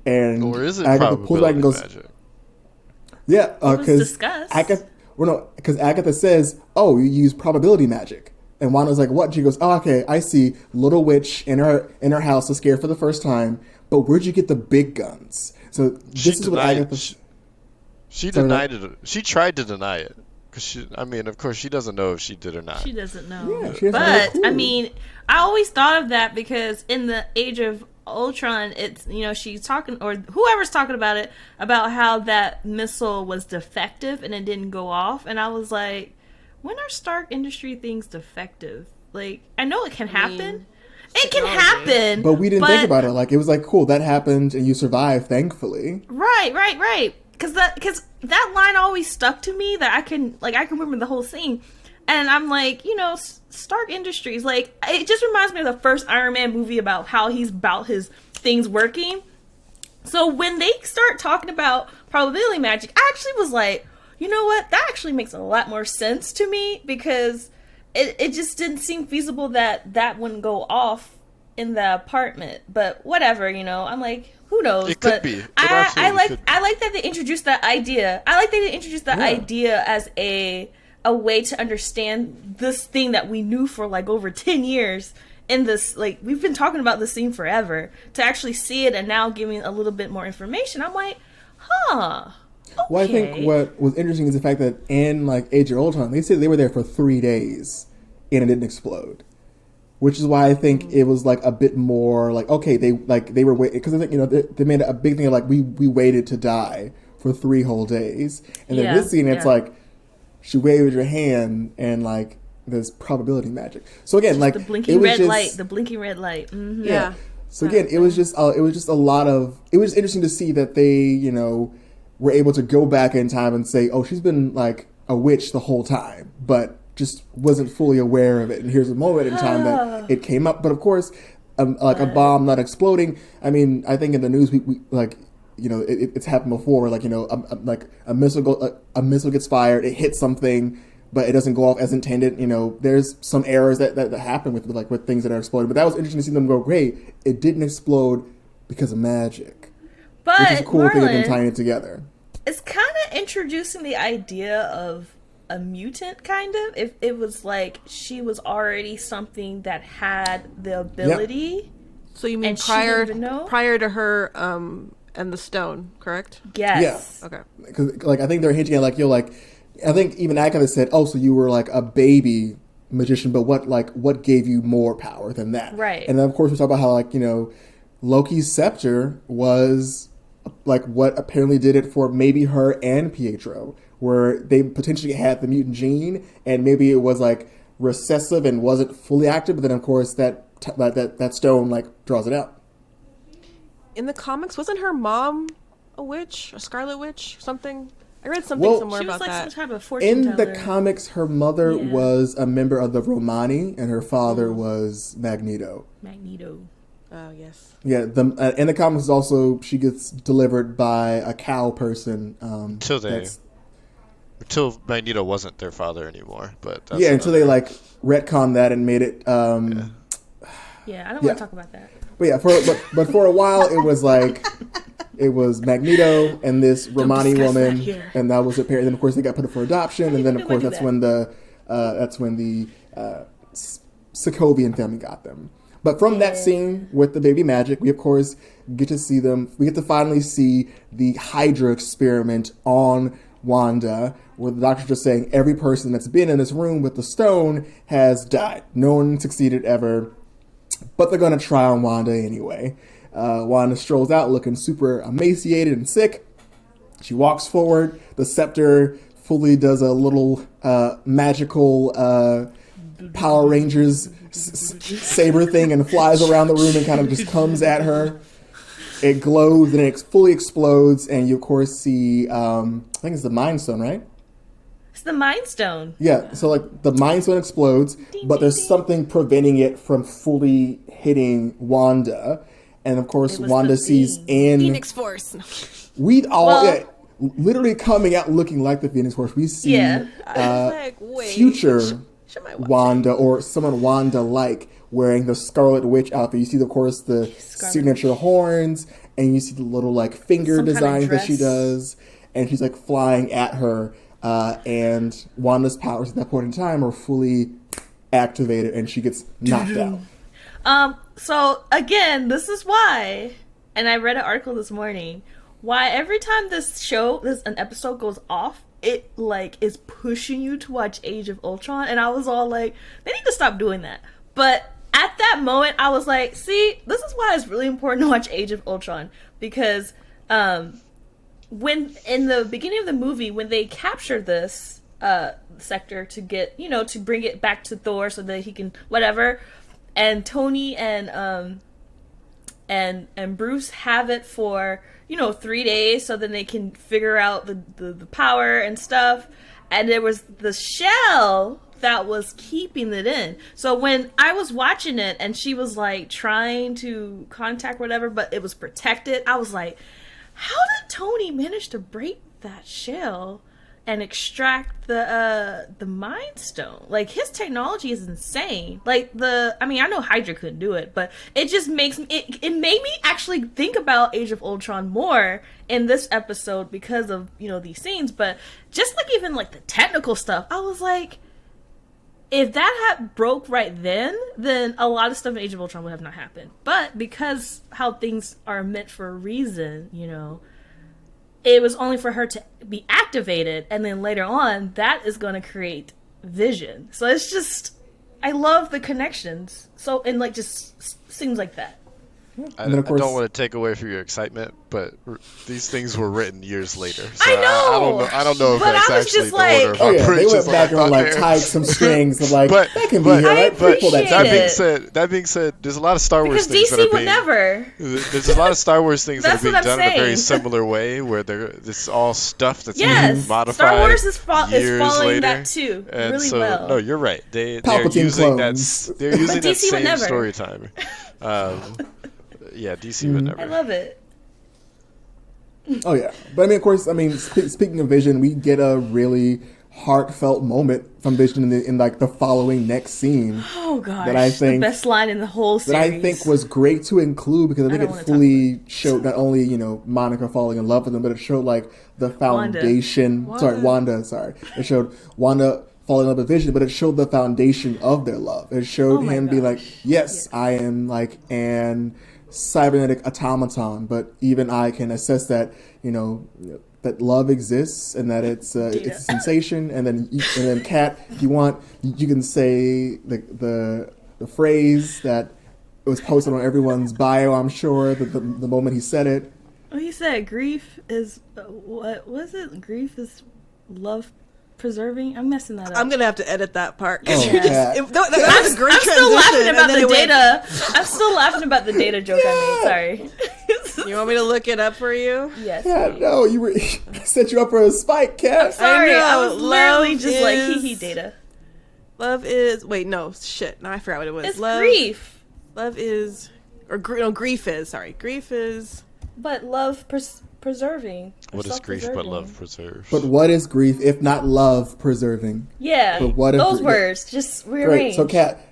And or is it probability magic? Yeah, because Agatha says, oh, you use probability magic. And Wanda's like, what? She goes, oh, okay, I see. Little witch in her house is scared for the first time. But where'd you get the big guns? So this is what Agatha... She denied it. She tried to deny it. Of course, she doesn't know if she did or not. She doesn't know. Yeah, she doesn't know. I always thought of that because in the Age of Ultron, it's, she's talking, or whoever's talking about it, about how that missile was defective and it didn't go off. And I was like, when are Stark Industry things defective? Like, I know it can happen. It can happen. But we didn't think about it. Like, it was like, cool, that happened and you survived, thankfully. Right. Because that line always stuck to me, that I can remember the whole scene. And I'm like, Stark Industries, like, it just reminds me of the first Iron Man movie about how he's about his things working. So when they start talking about probability magic, I actually was like, you know what? That actually makes a lot more sense to me, because it just didn't seem feasible that wouldn't go off in the apartment. But whatever, I'm like, who knows? It could be. I like that they introduced that idea. I like that they introduced that idea as a way to understand this thing that we knew for like over 10 years. In this, like, we've been talking about this scene forever. To actually see it and now giving a little bit more information, I'm like, huh. Okay. Well, I think what was interesting is the fact that in like Age of Ultron, they said they were there for 3 days and it didn't explode, which is why I think it was like a bit more like, okay, they were waiting, because I think they made a big thing of like we waited to die for 3 whole days, and then this scene it's like she waved her hand and like there's probability magic. So again, just like the blinking red light. Mm-hmm. Yeah. So again, it was just a lot of. It was interesting to see that they were able to go back in time and say, oh, she's been like a witch the whole time, but just wasn't fully aware of it. And here's a moment in time that it came up. But of course, like a bomb not exploding. I mean, I think in the news we like. It's happened before. Like a missile gets fired, it hits something, but it doesn't go off as intended. There's some errors that happen with things that are exploding. But that was interesting to see them go, great, it didn't explode because of magic. But which is a cool Marlon, thing of them tying it together. It's kind of introducing the idea of a mutant, kind of. If it was like she was already something that had the ability. Yep. So you mean and prior to her and the stone, correct? Yes. Yeah. Okay. Because I think they're hinting at I think even Agatha said, oh, so you were like a baby magician, but what gave you more power than that? Right. And then of course we talk about how Loki's scepter was like what apparently did it for maybe her and Pietro, where they potentially had the mutant gene, and maybe it was like recessive and wasn't fully active, but then of course that stone like draws it out. In the comics, wasn't her mom a witch, a Scarlet Witch, something? I read something somewhere about that. She was like some type of fortune In teller. the comics, her mother was a member of the Romani, and her father was Magneto. Oh, yes. Yeah, in the comics also, she gets delivered by a cow person. Until Magneto wasn't their father anymore. But that's until they like retconned that and made it. I don't want to talk about that. But yeah, for a while it was like it was Magneto and this Romani woman, and that was her parent. And then of course they got put up for adoption, and then of course that's when the Sokovian family got them. But from that scene with the baby magic, we of course get to see them. We get to finally see the Hydra experiment on Wanda, where the doctor's just saying every person that's been in this room with the stone has died. No one succeeded ever. But they're going to try on Wanda anyway. Wanda strolls out looking super emaciated and sick. She walks forward. The scepter fully does a little magical Power Rangers saber thing and flies around the room and kind of just comes at her. It glows and it fully explodes. And you, of course, see, I think it's the Mind Stone, right? It's the Mind Stone. Yeah, so like the Mind Stone explodes, but there's something preventing it from fully hitting Wanda. And of course, Wanda sees in Phoenix Force. We all literally coming out looking like the Phoenix Force. We see future Wanda or someone Wanda-like wearing the Scarlet Witch outfit. You see, of course, the signature horns, and you see the little like finger designs that she does, and she's like flying at her. And Wanda's powers at that point in time are fully activated, and she gets knocked out. So again, this is why, and I read an article this morning, why every time an episode goes off, it like is pushing you to watch Age of Ultron, and I was all like, they need to stop doing that. But at that moment, I was like, see, this is why it's really important to watch Age of Ultron, because when in the beginning of the movie, when they capture this sector to get, to bring it back to Thor so that he can whatever, and Tony and Bruce have it for 3 days so then they can figure out the power and stuff, and there was the shell that was keeping it in. So when I was watching it and she was like trying to contact whatever, but it was protected, I was like, how did Tony manage to break that shell and extract the Mind Stone? Like, his technology is insane. Like, I know Hydra couldn't do it, but it just makes me, it made me actually think about Age of Ultron more in this episode because of, these scenes. But just like even like the technical stuff, I was like, if that had broke right then a lot of stuff in Age of Ultron would have not happened. But because how things are meant for a reason, it was only for her to be activated, and then later on, that is going to create Vision. So it's just, I love the connections. So, and like just things like that. And then, of course, I don't want to take away from your excitement, but these things were written years later. So I know. I don't know if But that's I was actually just the like- order of oh yeah, they operations went that back I and like thought tied there. some strings of like But- that can but- be here, I right? Pull that appreciate shit. That being said, there's a lot of Star Wars Because things that DC are would being never. there's a lot of Star Wars things that That's are being what I'm done in a very saying. similar way, where it's all stuff that's Yes, being modified. Star Wars is years following later. that too, And really so, well. no, you're right. They're Palpatine using clones. they're using that DC would same never. story timer. Yeah, DC would never. I love it. Oh yeah, but I mean, of course, I mean, speaking of Vision, we get a really heartfelt moment from Vision in like the following next scene Oh gosh, that I think the best line in the whole series. that I think was great to include because I think don't it wanna fully showed not only Monica falling in love with him, but it showed like the foundation. Wanda. Sorry, it showed Wanda falling in love with Vision, but it showed the foundation of their love. It showed my him being like, gosh. yes, I am like an cybernetic automaton, but even I can assess that that love exists and that it's a sensation. And then Kat, if you want, you can say the phrase that was posted on everyone's bio. I'm sure that the moment he said it. Oh, he said grief is what was it? Grief is love preserving. I'm messing that up. I'm gonna have to edit that part. Oh, yeah. That was a great I'm still laughing transition, about and then the it went- data. I'm still laughing about the data joke I made. Sorry. You want me to look it up for you? Yes. Yeah, no, you were set you up for a spike, Kat. Sorry, I know, was literally love just like is- hee data. Love is no shit. No, I forgot what it was. It's love, grief, Love is grief is. Sorry, grief is. but love preserving. or What is grief but self-preserving. love preserves? But what is grief if not love preserving? Yeah, But what if those we- words just Great. rearrange. So, Kat.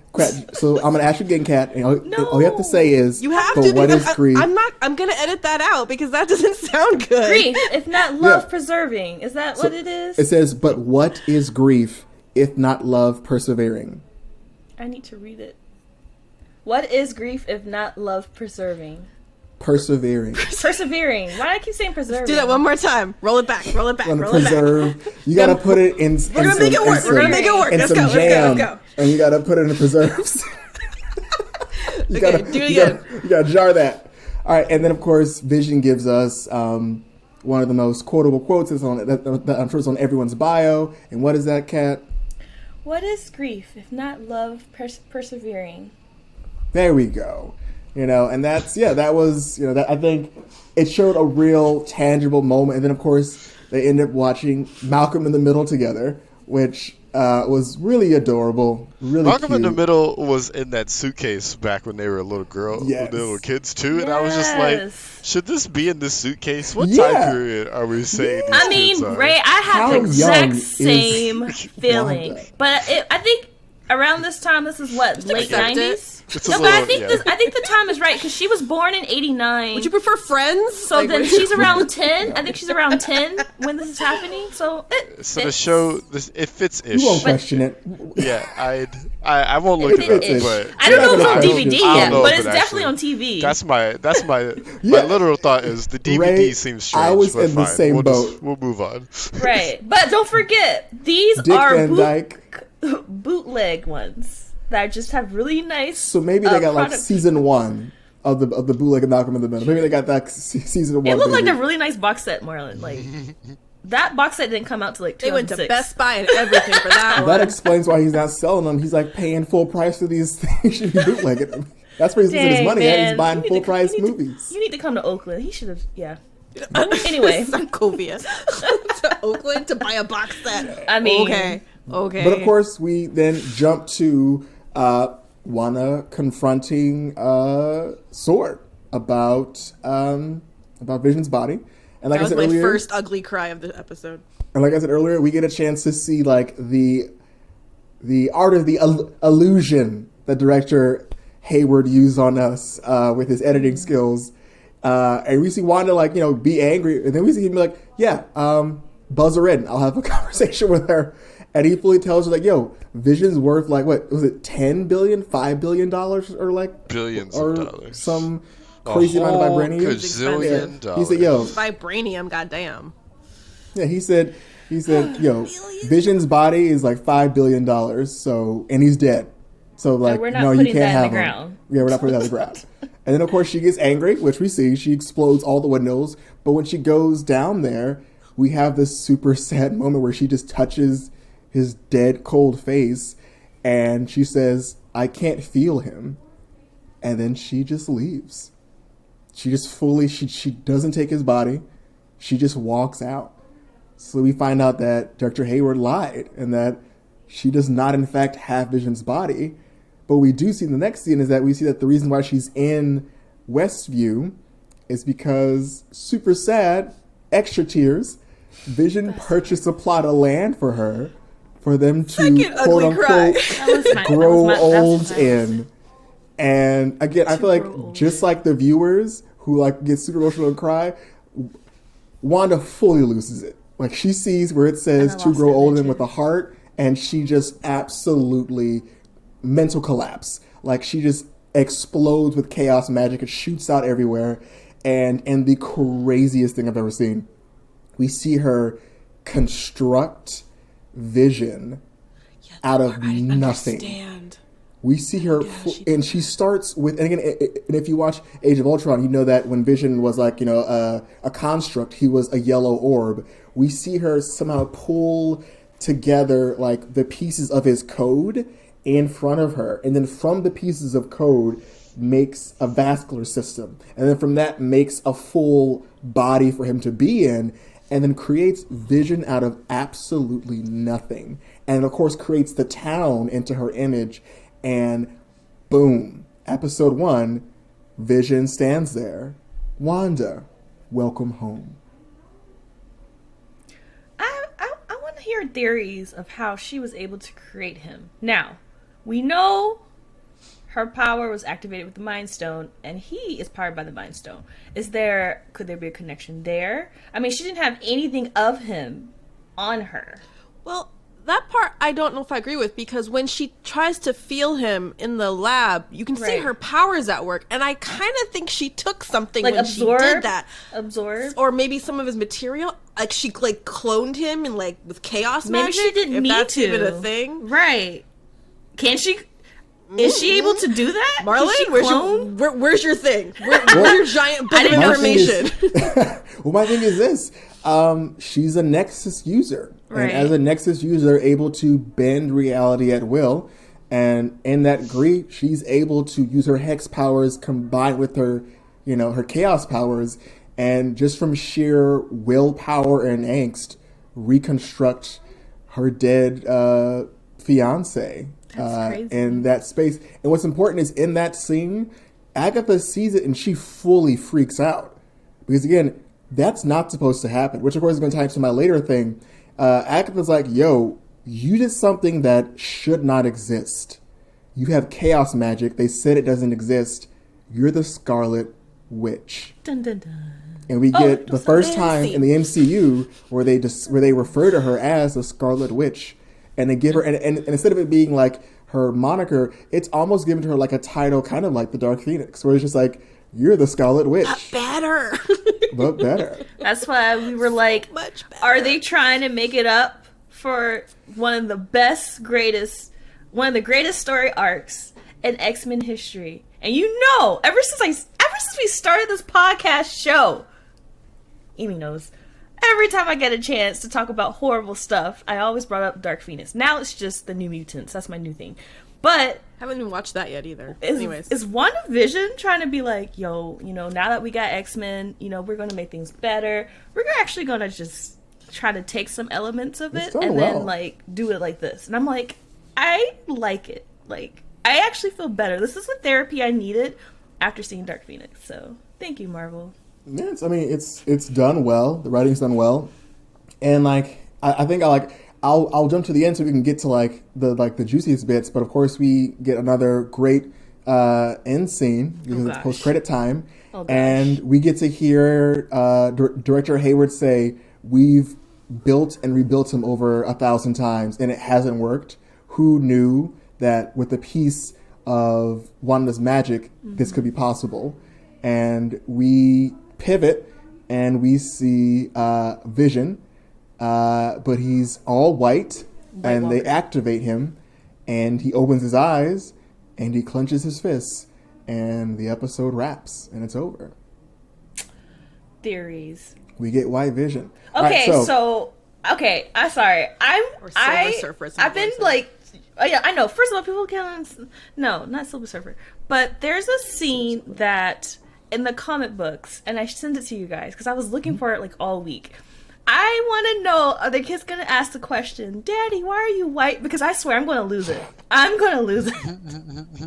So I'm gonna ask you again, Kat. And all you have to say is, You have but to. what because is grief? I'm gonna edit that out because that doesn't sound good. Grief, if not love Yeah. preserving. Is that what it is? It says, but what is grief if not love persevering? I need to read it. What is grief if not love preserving? Persevering. Persevering. Why do I keep saying preserving? Do that one more time. Roll it back. Roll it back. Gonna Roll it back. preserve. You gotta put it in. We're gonna make it work. We're gonna make it work. In Let's some go. Let's go. jam, Let's go. and you gotta put it in the preserves. you Okay, do it again. You gotta jar that. All right, and then of course, Vision gives us one of the most quotable quotes. That I'm sure it's on everyone's bio. And what is that, Kat? What is grief if not love persevering? There we go. And that was, that I think it showed a real tangible moment. And then, of course, they end up watching Malcolm in the Middle together, which was really adorable. Really Malcolm cute. in the Middle was in that suitcase back when they were a little girl, Yes. when they were kids too, and I was just like, Yes. should this be in this suitcase? What Yeah. time period are we saying these I mean, kids are? Ray, I have How the young exact is same feeling. Wanda? But I think around this time, this is what, late accept it. 90s? It's a No, but I little- think yeah. I think the time is right because she was born in '89. Would you prefer Friends? So then she's around 10. I think she's around 10 when this is happening. So So the fits. show, it fits ish. You won't question it. Yeah, I won't look It it up, fits. but I don't know if it's on I don't DVD know yet, if but it it's definitely actually- on TV. that's my Yeah. literal thought is the DVD Ray, seems strange. I was but in the fine. same we'll boat. We'll move on. Right. But don't forget, these Dick are Van Dyke. bootleg ones that just have really nice. So maybe they got like product. season 1 of the bootleg of Malcolm in the Middle. Maybe they got that season 1. It looked like baby. a really nice box set, Marlon. Like that box set didn't come out till like They went 2006. to Best Buy and everything for that one. That explains why he's not selling them. He's like paying full price for these things. He should be bootlegging them. That's where he's losing his Dang, money at. man. He's buying You need full to- price you need to- movies. You need to come to Oakland. He should have. Yeah. Anyway. Sokovia to Oakland to buy a box set. I mean, okay. But of course, we then jump to Wanda confronting Sword about Vision's body. And like That I was said my earlier, first ugly cry of the episode. and like I said earlier, we get a chance to see like the art of the illusion that director Hayward used on us with his editing skills. And we see Wanda be angry, and then we see him be like, "Yeah, buzz her in. I'll have a conversation with her." And he fully tells her like, "Yo, Vision's worth like what was it, $10 billion, $5 billion, or like Billions or of dollars. some crazy amount of whole vibranium." gazillion He dollars. said, "Yo, Vibranium, goddamn. yeah." He said, "Yo, Vision's body is like $5 billion. So, and he's dead. So like, we're not no, you putting can't that in have the him. ground. Yeah, we're not putting that in the ground." And then, of course, she gets angry, which we see. She explodes all the windows. But when she goes down there, we have this super sad moment where she just touches his dead, cold face. And she says, I can't feel him. And then she just leaves. She just she doesn't take his body. She just walks out. So we find out that Dr. Hayward lied and that she does not, in fact, have Vision's body. But we do see in the next scene is that we see that the reason why she's in Westview is because, super sad, extra tears, Vision purchased a plot of land for her for them to, quote unquote, grow old in. And again, I feel like just like the viewers who like get super emotional and cry, Wanda fully loses it. Like she sees where it says to grow old in with a heart, and she just absolutely mental collapse. Like she just explodes with chaos magic. It shoots out everywhere. And the craziest thing I've ever seen, we see her construct Vision out of nothing. Understand. We see her, and she starts with, and again, and if you watch Age of Ultron, you know that when Vision was like, a construct, he was a yellow orb. We see her somehow pull together like the pieces of his code in front of her, and then from the pieces of code makes a vascular system, and then from that makes a full body for him to be in, and then creates Vision out of absolutely nothing, and of course creates the town into her image. And boom, episode 1, Vision stands there. Wanda, welcome home. I want to hear theories of how she was able to create him. Now, we know her power was activated with the Mind Stone, and he is powered by the Mind Stone. Could there be a connection there? I mean, she didn't have anything of him on her. Well, that part I don't know if I agree with, because when she tries to feel him in the lab, you can see her powers at work, and I kind of think she took something like when she did that. Absorb, or maybe some of his material, like she like cloned him and like with chaos magic. Maybe she didn't need that's to. Even a thing, right? Can she? Is she able to do that? Marlene, where's your thing? Where's your giant book of information? Well, my thing is this. She's a Nexus user. Right. And as a Nexus user, able to bend reality at will. And in that degree, she's able to use her hex powers combined with her, her chaos powers. And just from sheer willpower and angst, reconstruct her dead fiance. In that space. And what's important is in that scene, Agatha sees it and she fully freaks out. Because again, that's not supposed to happen, which of course is going to tie into my later thing. Agatha's like, yo, you did something that should not exist. You have chaos magic. They said it doesn't exist. You're the Scarlet Witch. Dun, dun, dun. And we get the first time in the MCU where they refer to her as the Scarlet Witch. And they give her, and instead of it being like her moniker, it's almost given to her like a title, kind of like the Dark Phoenix, where it's just like, you're the Scarlet Witch. But better. But better. That's why we were like, much better. Are they trying to make it up for one of the greatest story arcs in X-Men history? And ever since we started this podcast show, Amy knows, every time I get a chance to talk about horrible stuff, I always brought up Dark Phoenix. Now it's just the New Mutants. That's my new thing. But haven't even watched that yet either. Is WandaVision trying to be like, yo, now that we got X-Men, we're going to make things better. We're actually going to just try to take some elements of it and then like do it like this. And I'm like, I like it. Like, I actually feel better. This is the therapy I needed after seeing Dark Phoenix. So thank you, Marvel. Yes, I mean it's done well. The writing's done well, and like I think I'll jump to the end so we can get to like the juiciest bits. But of course we get another great end scene because it's post credit time, and we get to hear Director Hayward say, "We've built and rebuilt him over 1,000 times, and it hasn't worked. Who knew that with a piece of Wanda's magic, this could be possible?" And we pivot and we see Vision, but he's all white and they activate him, and he opens his eyes and he clenches his fists, and the episode wraps, and it's over. Theories. We get White Vision. Okay, okay, I'm sorry. I've been like, oh yeah, I know. First of all, people can not Silver Surfer, but there's a scene that in the comic books, and I sent it to you guys because I was looking for it like all week. I want to know, are the kids going to ask the question, Daddy, why are you white? Because I swear I'm going to lose it. I'm going to lose it.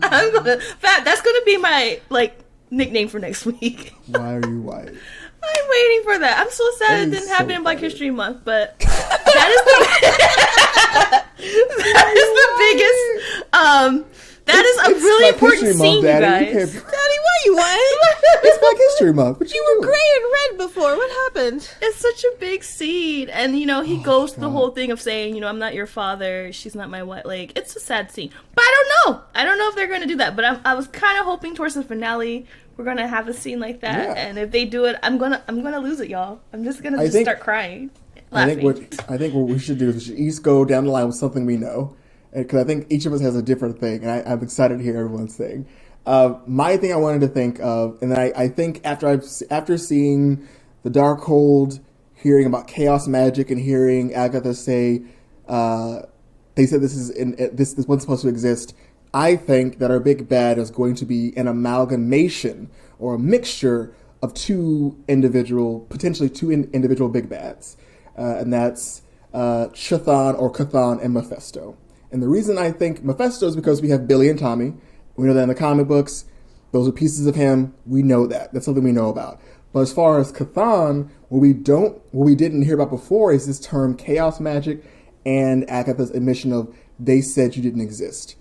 That's going to be my, like, nickname for next week. Why are you white? I'm waiting for that. I'm so sad it didn't happen in Black History Month, but that is the biggest, that is a really important scene, you guys. Daddy, why you white? It's Black History Month. What you were gray and red before. What happened? It's such a big scene. And, he goes to the whole thing of saying, I'm not your father. She's not my wife. Like, it's a sad scene. But I don't know. I don't know if they're going to do that. But I was kind of hoping towards the finale we're going to have a scene like that. Yeah. And if they do it, I'm gonna lose it, y'all. I'm just going to start crying. Laughing. I think what we should do is we should each go down the line with something we know. Because I think each of us has a different thing. And I'm excited to hear everyone's thing. My thing I wanted to think of, and I think after seeing the Darkhold, hearing about chaos magic, and hearing Agatha say, they said this wasn't supposed to exist. I think that our big bad is going to be an amalgamation or a mixture of potentially two individual big bads, and that's Chthon or Chthon and Mephisto. And the reason I think Mephisto is because we have Billy and Tommy. We know that in the comic books, those are pieces of him. We know that. That's something we know about. But as far as Chthon, what we didn't hear about before is this term chaos magic and Agatha's admission of they said you didn't exist.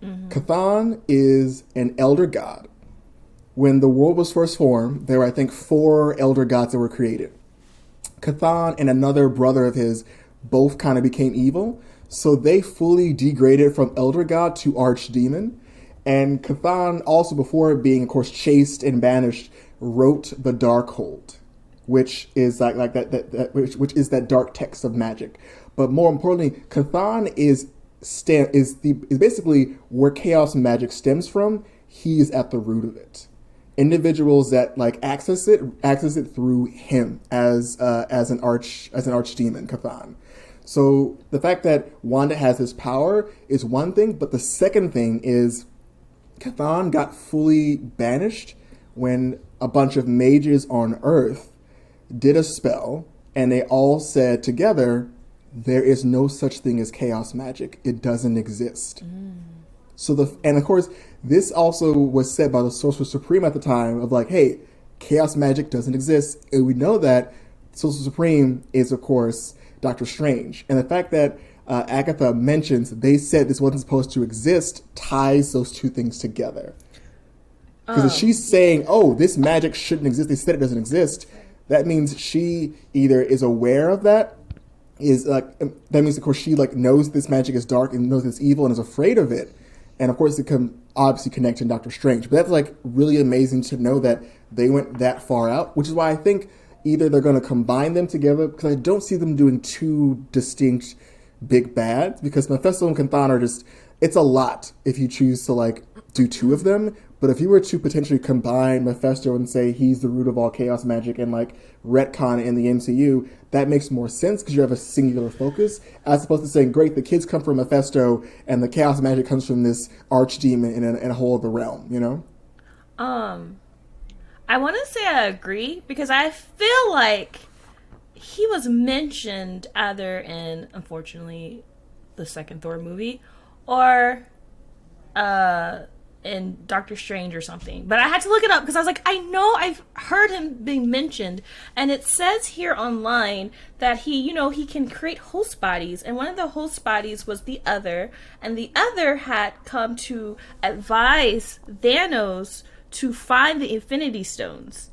Mm-hmm. Chthon is an elder god. When the world was first formed, there were, I think, 4 elder gods that were created. Chthon and another brother of his both kind of became evil. So they fully degraded from elder god to archdemon. And Chthon, also before being, of course, chased and banished, wrote the Darkhold, which is which is that dark text of magic. But more importantly, Chthon is basically where chaos magic stems from. He's at the root of it. Individuals that access it through him as an archdemon, Chthon. So the fact that Wanda has this power is one thing, but the second thing is Chthon got fully banished when a bunch of mages on Earth did a spell, and they all said together, there is no such thing as chaos magic. It doesn't exist. And of course, this also was said by the Sorcerer Supreme at the time of hey, chaos magic doesn't exist. And we know that Sorcerer Supreme is, of course, Doctor Strange. And the fact that Agatha mentions they said this wasn't supposed to exist ties those two things together. Because if she's saying, this magic shouldn't exist, they said it doesn't exist, that means she either is aware of that, that means, of course, she knows this magic is dark and knows it's evil and is afraid of it. And of course, it can obviously connect to Doctor Strange. But that's really amazing to know that they went that far out, which is why I think either they're going to combine them together, because I don't see them doing two distinct big bads, because Mephisto and Chthon are it's a lot if you choose to do 2 of them. But if you were to potentially combine Mephisto and say he's the root of all chaos magic and retcon in the MCU, that makes more sense because you have a singular focus, as opposed to saying, great, the kids come from Mephisto and the chaos magic comes from this archdemon in a whole other realm, I want to say I agree, because I feel like he was mentioned either in, unfortunately, the second Thor movie, or in Doctor Strange or something. But I had to look it up because I was I know I've heard him being mentioned, and it says here online that he can create host bodies, and one of the host bodies was the Other, and the Other had come to advise Thanos to find the Infinity Stones,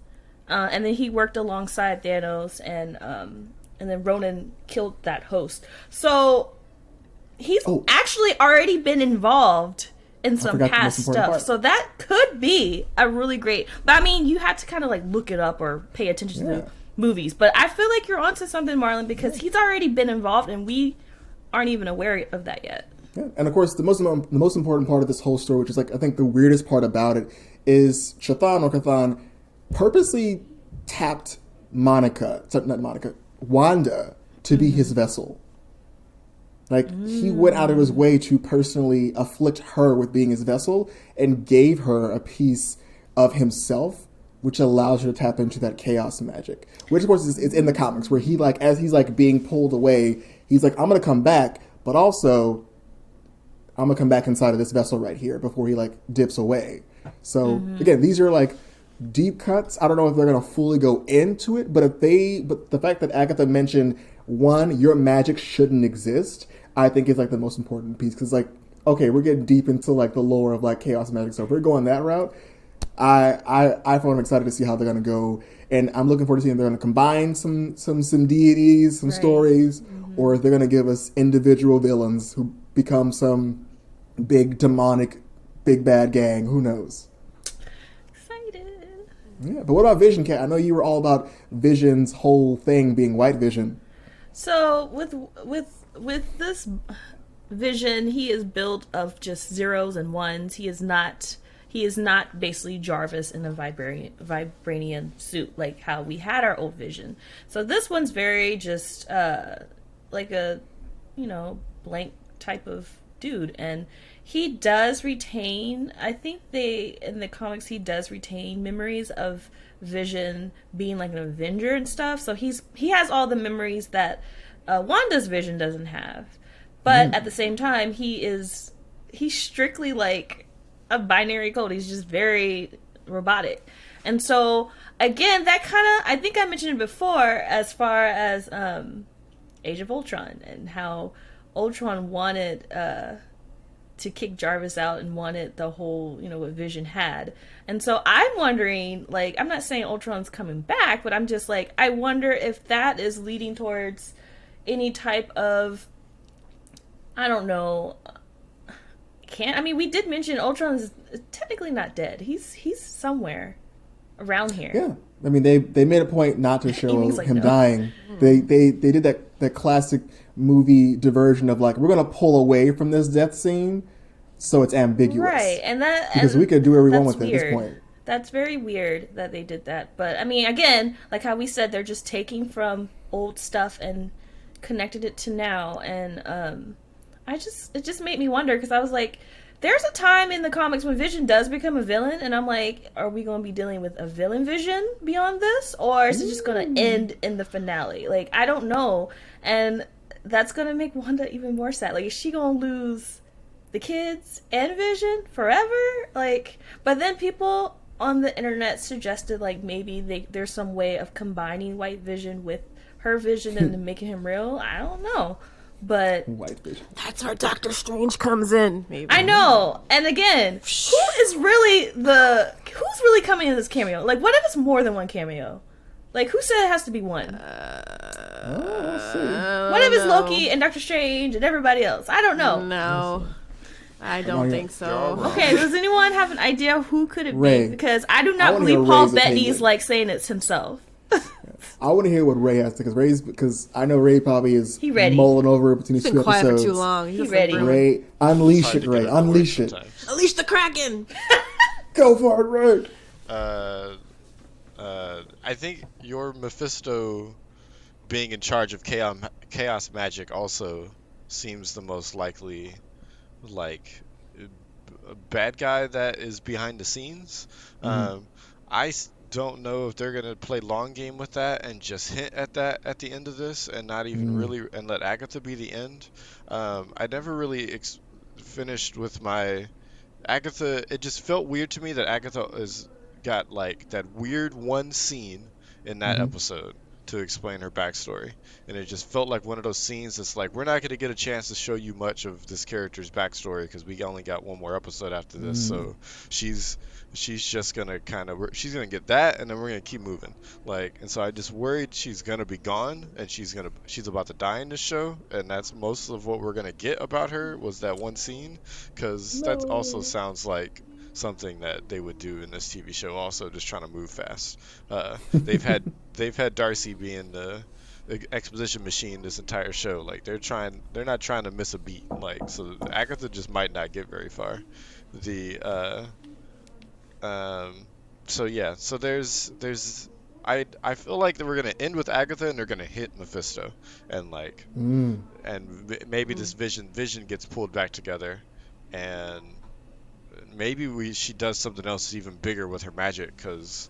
and then he worked alongside Thanos, and then Ronan killed that host. So he's actually already been involved in some past stuff. So that could be a really great, but I mean, you have to kind of look it up or pay attention to the movies. But I feel like you're onto something, Marlon, because he's already been involved and we aren't even aware of that yet. Yeah. And of course, the most important part of this whole story, which is I think the weirdest part about it, is Chathan purposely tapped Wanda to be his vessel. Like, he went out of his way to personally afflict her with being his vessel and gave her a piece of himself, which allows her to tap into that chaos magic. Which, of course, is in the comics, where he, like, as he's, like, being pulled away, he's like, I'm going to come back, but also I'm going to come back inside of this vessel right here before he, like, dips away. So, again, these are, like, deep cuts. I don't know if they're going to fully go into it, but the fact that Agatha mentioned, one, your magic shouldn't exist, I think is, like, the most important piece. Because, like, okay, we're getting deep into, like, the lore of, like, chaos magic. So if we're going that route, I am excited to see how they're going to go. And I'm looking forward to seeing if they're going to combine some deities, some stories, or if they're going to give us individual villains who become some big demonic, big bad gang. Who knows? Yeah, but what about Vision, Kat? I know you were all about Vision's whole thing being White Vision. So with this Vision, he is built of just zeros and ones. He is not basically Jarvis in a vibranium suit like how we had our old Vision. So this one's very just like a blank type of dude, and he does retain, I think in the comics, he does retain memories of Vision being like an Avenger and stuff. So he has all the memories that Wanda's Vision doesn't have. But at the same time, he's strictly like a binary code. He's just very robotic. And so, again, that kind of, I think I mentioned it before as far as Age of Ultron and how Ultron wanted to kick Jarvis out and wanted the whole, what Vision had. And so I'm wondering, like, I'm not saying Ultron's coming back, but I'm just like, I wonder if that is leading towards any type of, I don't know, we did mention Ultron is technically not dead. He's somewhere around here. Yeah. I mean, they made a point not to show him dying. They did that classic movie diversion of, like, we're going to pull away from this death scene so it's ambiguous. Right. Because we could do whatever we want with it at this point. That's very weird that they did that. But, I mean, again, like how we said, they're just taking from old stuff and connected it to now. And it just made me wonder, because I was like, there's a time in the comics when Vision does become a villain, and I'm like, are we going to be dealing with a villain Vision beyond this? Or is it just going to end in the finale? Like, I don't know. And that's going to make Wanda even more sad. Like, is she going to lose the kids and Vision forever? Like, but then people on the internet suggested, like, maybe there's some way of combining White Vision with her Vision and then making him real. I don't know. But White Vision. That's where Doctor Strange comes in. Maybe. I know. And again, who's really coming in this cameo? Like, what if it's more than one cameo? Like, who said it has to be one? What if it's Loki and Doctor Strange and everybody else? I don't know. No, I don't think so. Okay, does anyone have an idea who could it Ray. be? Because I do not believe Paul Bettany's like saying it's himself. I want to hear what Ray has to, because I know Ray probably is ready. mulling over between these He's two been quiet episodes. for too long. He's ready. Ray, unleash it, Ray. Unleash it. Unleash the Kraken. Go for it, Ray. I think your Mephisto being in charge of chaos magic also seems the most likely, like, bad guy that is behind the scenes. I don't know if they're gonna play long game with that and just hint at that at the end of this and not even really, and let Agatha be the end. I never really finished with my Agatha. It just felt weird to me that Agatha got like that weird one scene in that episode to explain her backstory, and it just felt like one of those scenes that's like, we're not going to get a chance to show you much of this character's backstory because we only got one more episode after this. So she's just gonna she's gonna get that, and then we're gonna keep moving. Like, and so I just worried she's gonna be gone, and she's about to die in this show, and that's most of what we're gonna get about her was that one scene, because that also sounds like something that they would do in this TV show, also just trying to move fast. They've had Darcy being the exposition machine this entire show. Like, they're not trying to miss a beat. Like, so Agatha just might not get very far. So yeah, so there's I feel like that we're gonna end with Agatha and they're gonna hit Mephisto and like maybe this vision gets pulled back together and maybe she does something else even bigger with her magic because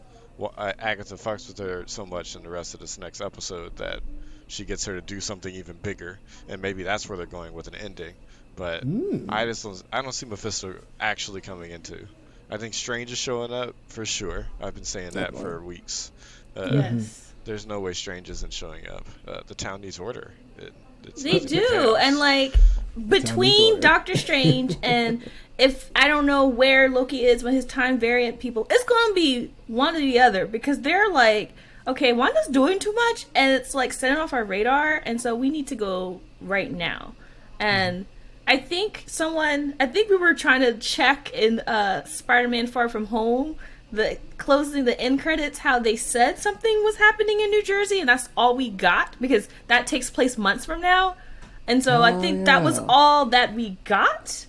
Agatha fucks with her so much in the rest of this next episode that she gets her to do something even bigger, and maybe that's where they're going with an ending. But I don't see Mephisto actually coming into. I think Strange is showing up for sure. I've been saying that for weeks. Yes. There's no way Strange isn't showing up. The town needs order. They do, and like between Doctor Strange and if I don't know where Loki is when his time variant people, it's gonna be one or the other because they're like, okay, Wanda's doing too much and it's like setting off our radar, and so we need to go right now. And I think we were trying to check in Spider-Man Far From Home, the closing the end credits, how they said something was happening in New Jersey, and that's all we got because that takes place months from now. And so I think that was all that we got.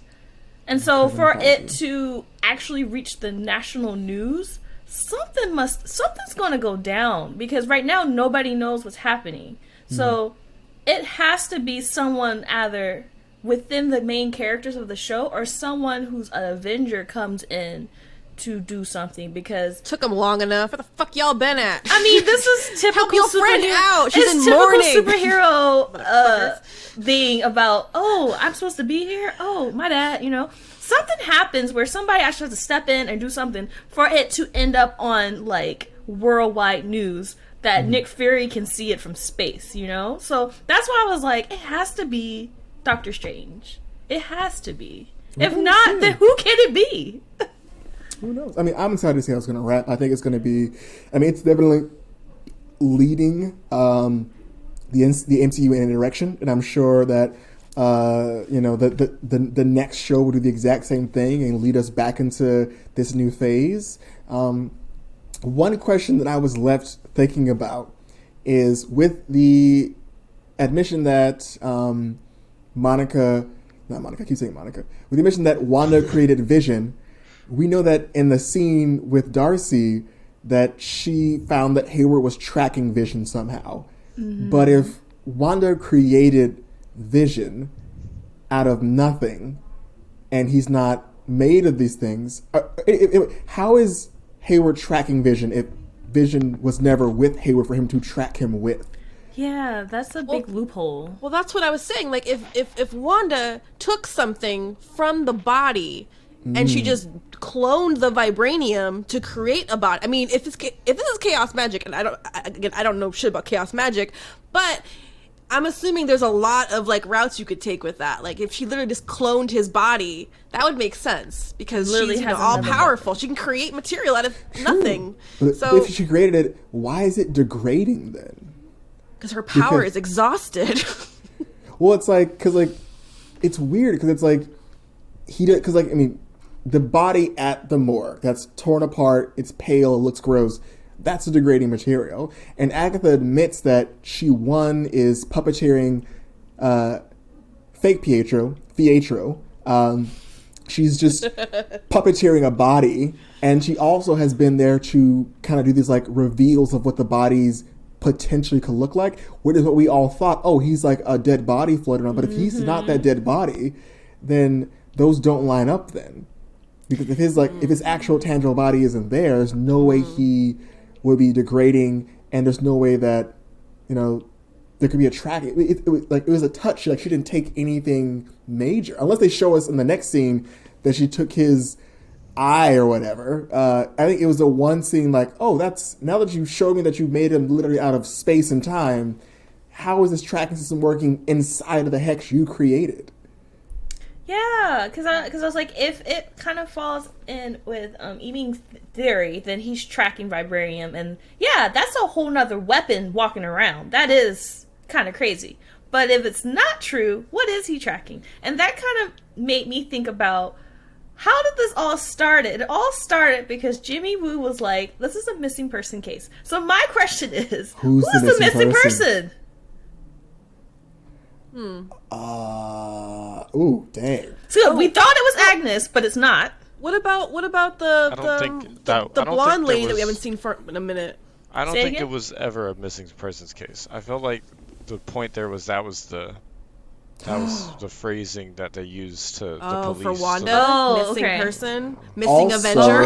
And so for it to actually reach the national news, something's going to go down because right now nobody knows what's happening. So it has to be someone either within the main characters of the show or someone who's an Avenger comes in to do something because took them long enough. Where the fuck y'all been at? I mean, this is typical. Help your friend out. She's in typical mourning. Superhero thing about I'm supposed to be here. Oh, my dad. You know, something happens where somebody actually has to step in and do something for it to end up on like worldwide news that Nick Fury can see it from space. You know, so that's why I was like, it has to be Doctor Strange. It has to be. If not, then who can it be? Who knows? I mean, I'm excited to see how it's going to wrap. I think it's going to be. I mean, it's definitely leading the MCU in a direction, and I'm sure that the next show will do the exact same thing and lead us back into this new phase. One question that I was left thinking about is with the admission that Monica, I keep saying Monica, with the admission that Wanda created Vision. We know that in the scene with Darcy that she found that Hayward was tracking Vision somehow. But if Wanda created Vision out of nothing and he's not made of these things, how is Hayward tracking Vision if Vision was never with Hayward for him to track him with? Yeah, that's a big loophole. Well, that's what I was saying. Like, if Wanda took something from the body and she just cloned the vibranium to create a body. I mean, if this is chaos magic, and I don't know shit about chaos magic, but I'm assuming there's a lot of like routes you could take with that. Like, if she literally just cloned his body, that would make sense because she's all powerful. She can create material out of nothing. But so if she created it, why is it degrading then? Because her power is exhausted. Well, it's like it's weird because it's like the body at the morgue that's torn apart, it's pale, it looks gross. That's a degrading material. And Agatha admits that she is puppeteering fake Pietro. She's just puppeteering a body, and she also has been there to kind of do these like reveals of what the bodies potentially could look like. Which is what we all thought. Oh, he's like a dead body floating around. But if he's not that dead body, then those don't line up then. Because if his actual tangible body isn't there, there's no way he would be degrading, and there's no way that there could be a track. It was a touch. Like, she didn't take anything major, unless they show us in the next scene that she took his eye or whatever. I think it was the one scene like, oh, that's now that you showed me that you made him literally out of space and time. How is this tracking system working inside of the hex you created? Yeah, because I was like, if it kind of falls in with Eating theory, then he's tracking vibranium, and yeah, that's a whole nother weapon walking around. That is kind of crazy. But if it's not true, what is he tracking? And that kind of made me think about, how did this all start? It all started because Jimmy Woo was like, this is a missing person case. So my question is, who's the missing person? Ooh, dang. So we thought it was Agnes, but it's not. What about the blonde lady that we haven't seen for in a minute? I don't think it was ever a missing persons case. I felt like the point there was that was the phrasing that they used to the police. For Wanda, missing person, missing also, Avenger.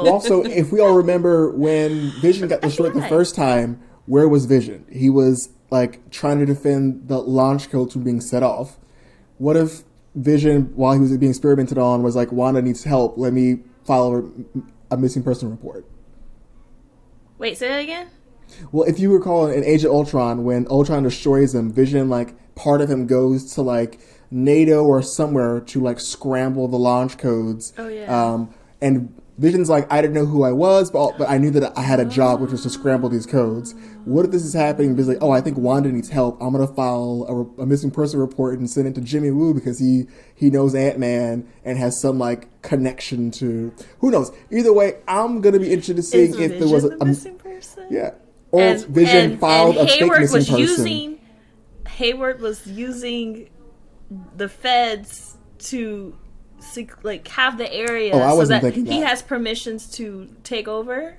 Also, if we all remember when Vision got destroyed the first time, where was Vision? He was like trying to defend the launch codes from being set off. What if Vision, while he was being experimented on, was like, Wanda needs help, let me file a missing person report? Wait, say that again? Well, if you recall in Age of Ultron, when Ultron destroys him, Vision, like, part of him goes to, like, NATO or somewhere to, like, scramble the launch codes. Oh, yeah. And Vision's like, I didn't know who I was, but I knew that I had a job, which was to scramble these codes. What if this is happening? Vision's like, oh, I think Wanda needs help. I'm going to file a missing person report and send it to Jimmy Woo because he knows Ant-Man and has some, like, connection to... Who knows? Either way, I'm going to be interested to see if there was a missing person? Yeah. Or if Vision filed a fake missing person. Hayward was using the feds to... like have the area so that he has permissions to take over.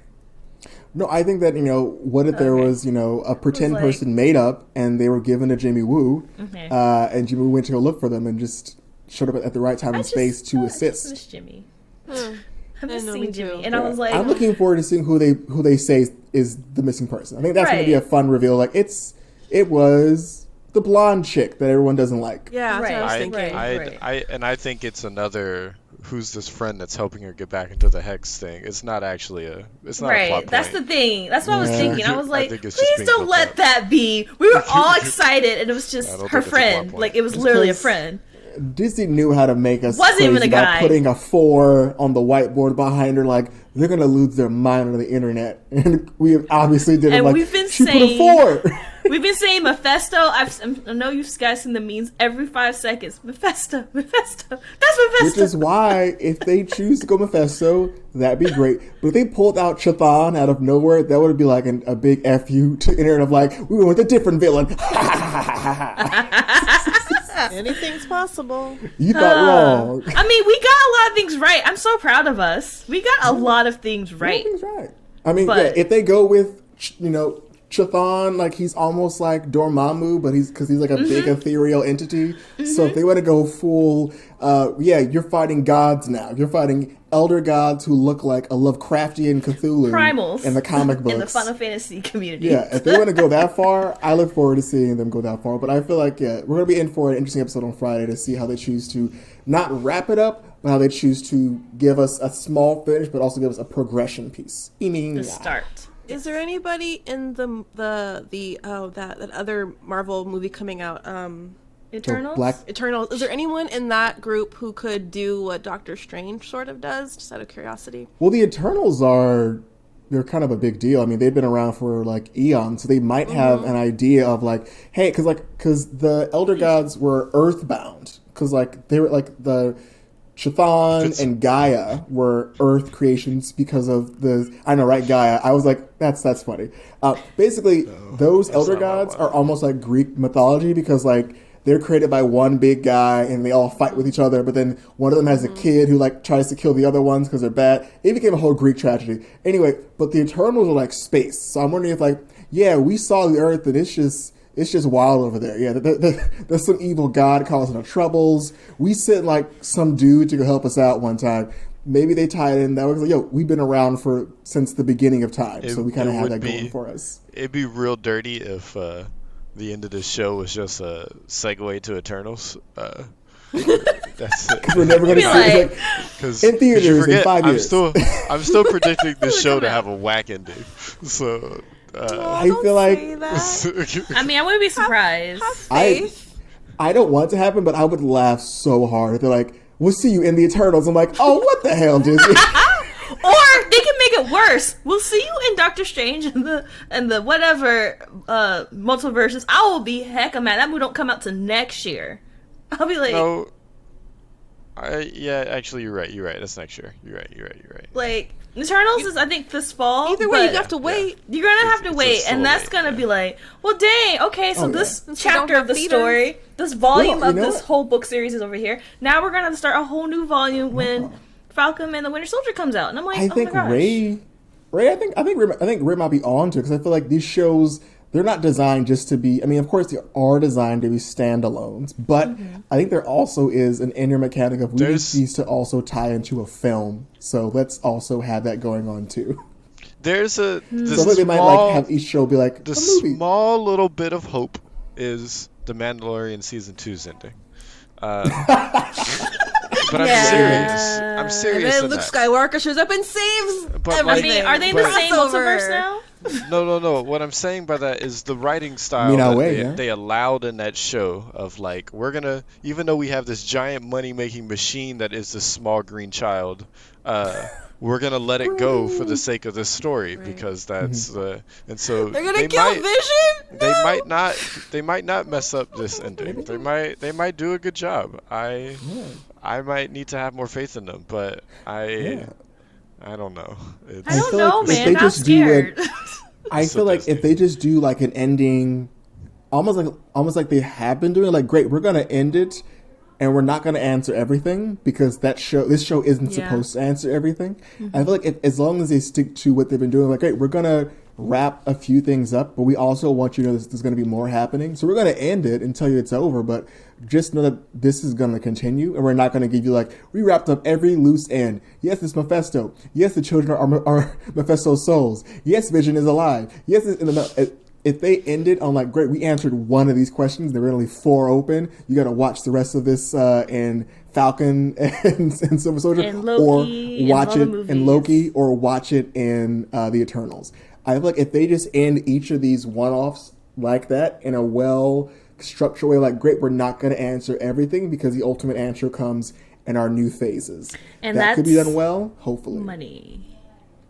No, I think that, what if there was, a pretend person made up and they were given to Jimmy Woo, and Jimmy Woo went to go look for them and just showed up at the right time and space to assist. I miss Jimmy. I miss seeing Jimmy, and I was like, I'm looking forward to seeing who they say is the missing person. I think that's going to be a fun reveal. Like it was the blonde chick that everyone doesn't like. Yeah, that's what I was thinking. I think it's another who's this friend that's helping her get back into the Hex thing. It's not actually a plot point. That's the thing. That's what I was thinking. I was like, please don't let that be. We were all excited, and it was just her friend. Like, it was literally a friend. Disney knew how to make us wasn't crazy even a guy. About putting a 4 on the whiteboard behind her, like, they're going to lose their mind on the internet. And we obviously did it. And like, we've been she saying, put a 4. We've been saying Mephisto. I know you guys seen the memes every 5 seconds. Mephisto. That's Mephisto. Which is why, if they choose to go Mephisto, that'd be great. But if they pulled out Chthon out of nowhere, that would be like a big FU to internet of like, we went with a different villain. Anything's possible. You thought wrong. I mean, we got a lot of things right. I'm so proud of us. We got a lot of things right. I mean, if they go with, Chthon, like, he's almost like Dormammu, but he's like a big ethereal entity. So if they want to go full, you're fighting gods now. You're fighting elder gods who look like a Lovecraftian Cthulhu primals in the comic books. In the Final Fantasy community. Yeah, if they want to go that far, I look forward to seeing them go that far. But I feel like, we're going to be in for an interesting episode on Friday to see how they choose to not wrap it up, but how they choose to give us a small finish, but also give us a progression piece. The start. Is there anybody in that other Marvel movie coming out? Eternals? Eternals. Is there anyone in that group who could do what Doctor Strange sort of does, just out of curiosity? Well, the Eternals they're kind of a big deal. I mean, they've been around for like eons, so they might have an idea of like, hey, because the Elder Gods were earthbound, because like they were like the Chthon and Gaia were Earth creations because of I know, right, Gaia. I was like, that's funny. Basically, those Elder Gods are almost like Greek mythology because like they're created by one big guy and they all fight with each other. But then one of them has a kid who like tries to kill the other ones because they're bad. It became a whole Greek tragedy. Anyway, but the Eternals are like space. So I'm wondering if like, we saw the Earth and it's just wild over there. Yeah, there's some evil god causing our troubles. We sent like some dude to go help us out one time. Maybe they tied in that was like, we've been around since the beginning of time, so we kind of have that going for us. It'd be real dirty if the end of the show was just a segue to Eternals. That's it. Because we're never going to see it. Because in theaters in 5 years. I'm still predicting this show to have a whack ending. So. I feel like I mean, I wouldn't be surprised. Have faith. I don't want it to happen, but I would laugh so hard. They're like, we'll see you in the Eternals. I'm like, oh, what the hell, Disney? Or they can make it worse. We'll see you in Doctor Strange and the whatever multiverses. I will be mad. That movie don't come out till next year. I'll be like, no. Actually, you're right. That's next year. You're right. Like, Eternals is, I think, this fall. Either way, you have to wait. You're going to have to wait, and that's going to be like, well, dang, okay, so this chapter of the story, this volume of this whole book series is over here. Now we're going to start a whole new volume when Falcon and the Winter Soldier comes out, and I'm like, I think oh my gosh. Ray. I think Ray might be on to it because I feel like these shows, they're not designed just to be. I mean, of course, they are designed to be standalones, but I think there also is an inner mechanic of we need these to also tie into a film. So let's also have that going on too. There's So they might like have each show be like the a movie. small little bit of hope is the Mandalorian season 2's ending. But I'm serious. And then Luke Skywalker shows up and saves everything. I mean, are they in the same multiverse now? No. What I'm saying by that is the writing style they allowed in that show of like, we're gonna, even though we have this giant money-making machine that is this small green child, we're gonna let it go for the sake of this story because that's and so they're gonna kill Vision. No! They might not mess up this ending. They might do a good job. I might need to have more faith in them, but I don't know. I don't know, man. I'm scared. I feel like if they just do like an ending, almost like they have been doing, like, great, we're gonna end it, and we're not gonna answer everything because this show isn't supposed to answer everything. I feel like as long as they stick to what they've been doing, like, great, we're gonna wrap a few things up, but we also want you to know there's going to be more happening. So we're going to end it and tell you it's over, but just know that this is going to continue, and we're not going to give you like, we wrapped up every loose end. Yes, it's Mephisto. Yes, the children are Mephisto's souls. Yes, Vision is alive. Yes, if they ended on like, great, we answered one of these questions, there were only 4 open, you got to watch the rest of this and Falcon and Silver Soldier, and Loki, or watch it in Loki, or watch it in the Eternals. I feel like if they just end each of these one-offs like that in a well-structured way, like, great, we're not going to answer everything because the ultimate answer comes in our new phases. And that could be done well, hopefully. Money.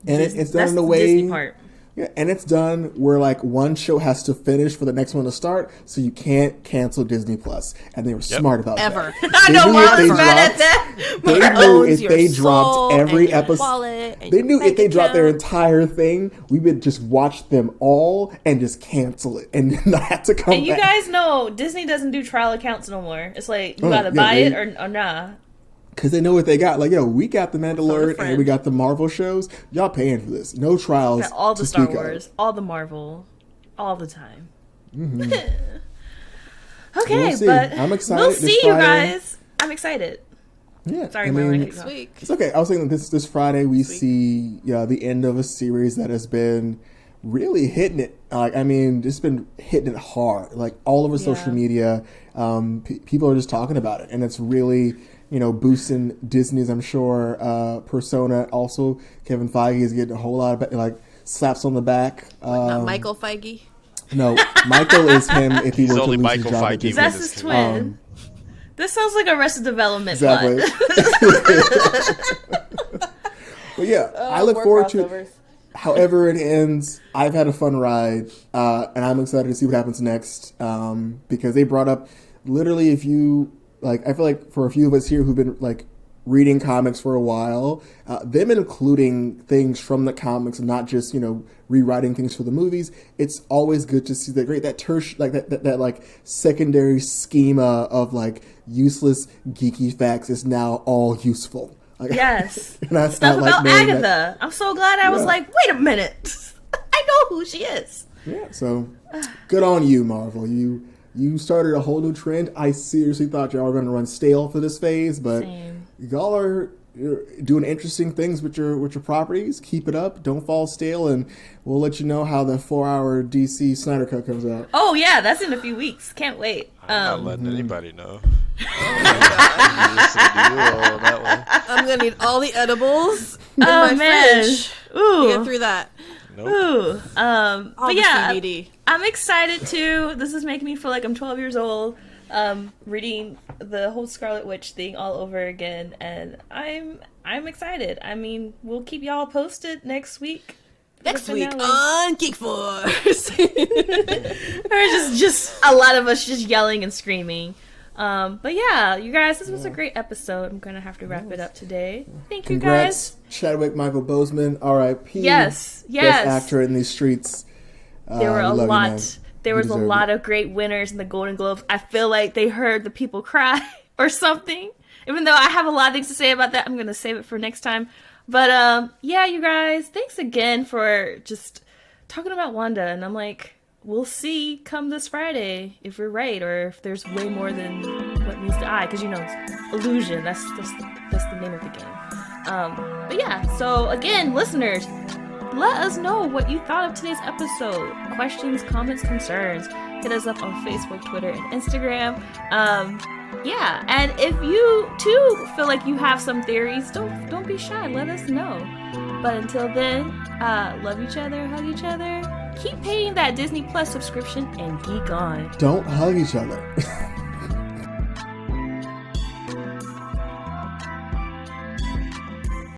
And it's done in a way... Disney part. Yeah, and it's done where like one show has to finish for the next one to start, so you can't cancel Disney Plus. And they were smart about that. I know Marlon's mad at that. They knew if they dropped every episode, they knew if they dropped their entire thing, we would just watch them all and just cancel it and not have to come back. And you guys know Disney doesn't do trial accounts no more. It's like you gotta buy it or nah. Because they know what they got. Like, yo, we got the Mandalorian and we got the Marvel shows. Y'all paying for this. No trials. All the Star Wars, all the Marvel, all the time. Okay, we'll but I'm excited. We'll see, you guys. I'm excited. Yeah. Sorry, Marlon. Next week. It's okay. I was saying this Friday we see the end of a series that has been really hitting it. Like, I mean, it's been hitting it hard. Like, all over social media, people are just talking about it. And it's really... boosting Disney's, I'm sure, persona. Also, Kevin Feige is getting a whole lot of like slaps on the back. Not Michael Feige. No, Michael is him if he were to lose Michael his job. Feige. That's his twin. This sounds like Arrested Development. Exactly. But yeah, I look forward to however it ends. I've had a fun ride, and I'm excited to see what happens next because they brought up literally if you. Like, I feel like for a few of us here who've been, like, reading comics for a while, them including things from the comics and not just, rewriting things for the movies, it's always good to see that that secondary schema of, like, useless, geeky facts is now all useful. Like, yes. Stuff about Agatha. I'm so glad I was like, wait a minute. I know who she is. Yeah, so good on you, Marvel. You started a whole new trend. I seriously thought y'all were going to run stale for this phase, but y'all are doing interesting things with your properties. Keep it up. Don't fall stale, and we'll let you know how the 4-hour DC Snyder Cut comes out. Oh, yeah, that's in a few weeks. Can't wait. I'm not letting anybody know. I'm going to need all the edibles in my fridge to get through that. Nope. Ooh. But yeah, CBD. I'm excited too. This is making me feel like I'm 12 years old, reading the whole Scarlet Witch thing all over again, and I'm excited. I mean, we'll keep y'all posted next week. Next week on Geek Force. Or just a lot of us just yelling and screaming. But yeah, you guys, this was a great episode. I'm gonna have to wrap it up today. Thank you guys. Chadwick Michael Boseman, R.I.P. Yes. Best actor in these streets. There were a lot. There was a lot of great winners in the Golden Globes. I feel like they heard the people cry or something. Even though I have a lot of things to say about that, I'm going to save it for next time. But yeah, you guys, thanks again for just talking about Wanda. And I'm like, we'll see come this Friday if we're right or if there's way more than what meets the eye. Because, it's illusion. That's the name of the game. But yeah, so again, listeners, let us know what you thought of today's episode. Questions, comments, concerns. Hit us up on Facebook, Twitter, and Instagram. Yeah, and if you too feel like you have some theories, don't be shy. Let us know. But until then, love each other, hug each other. Keep paying that Disney Plus subscription and geek on. Don't hug each other.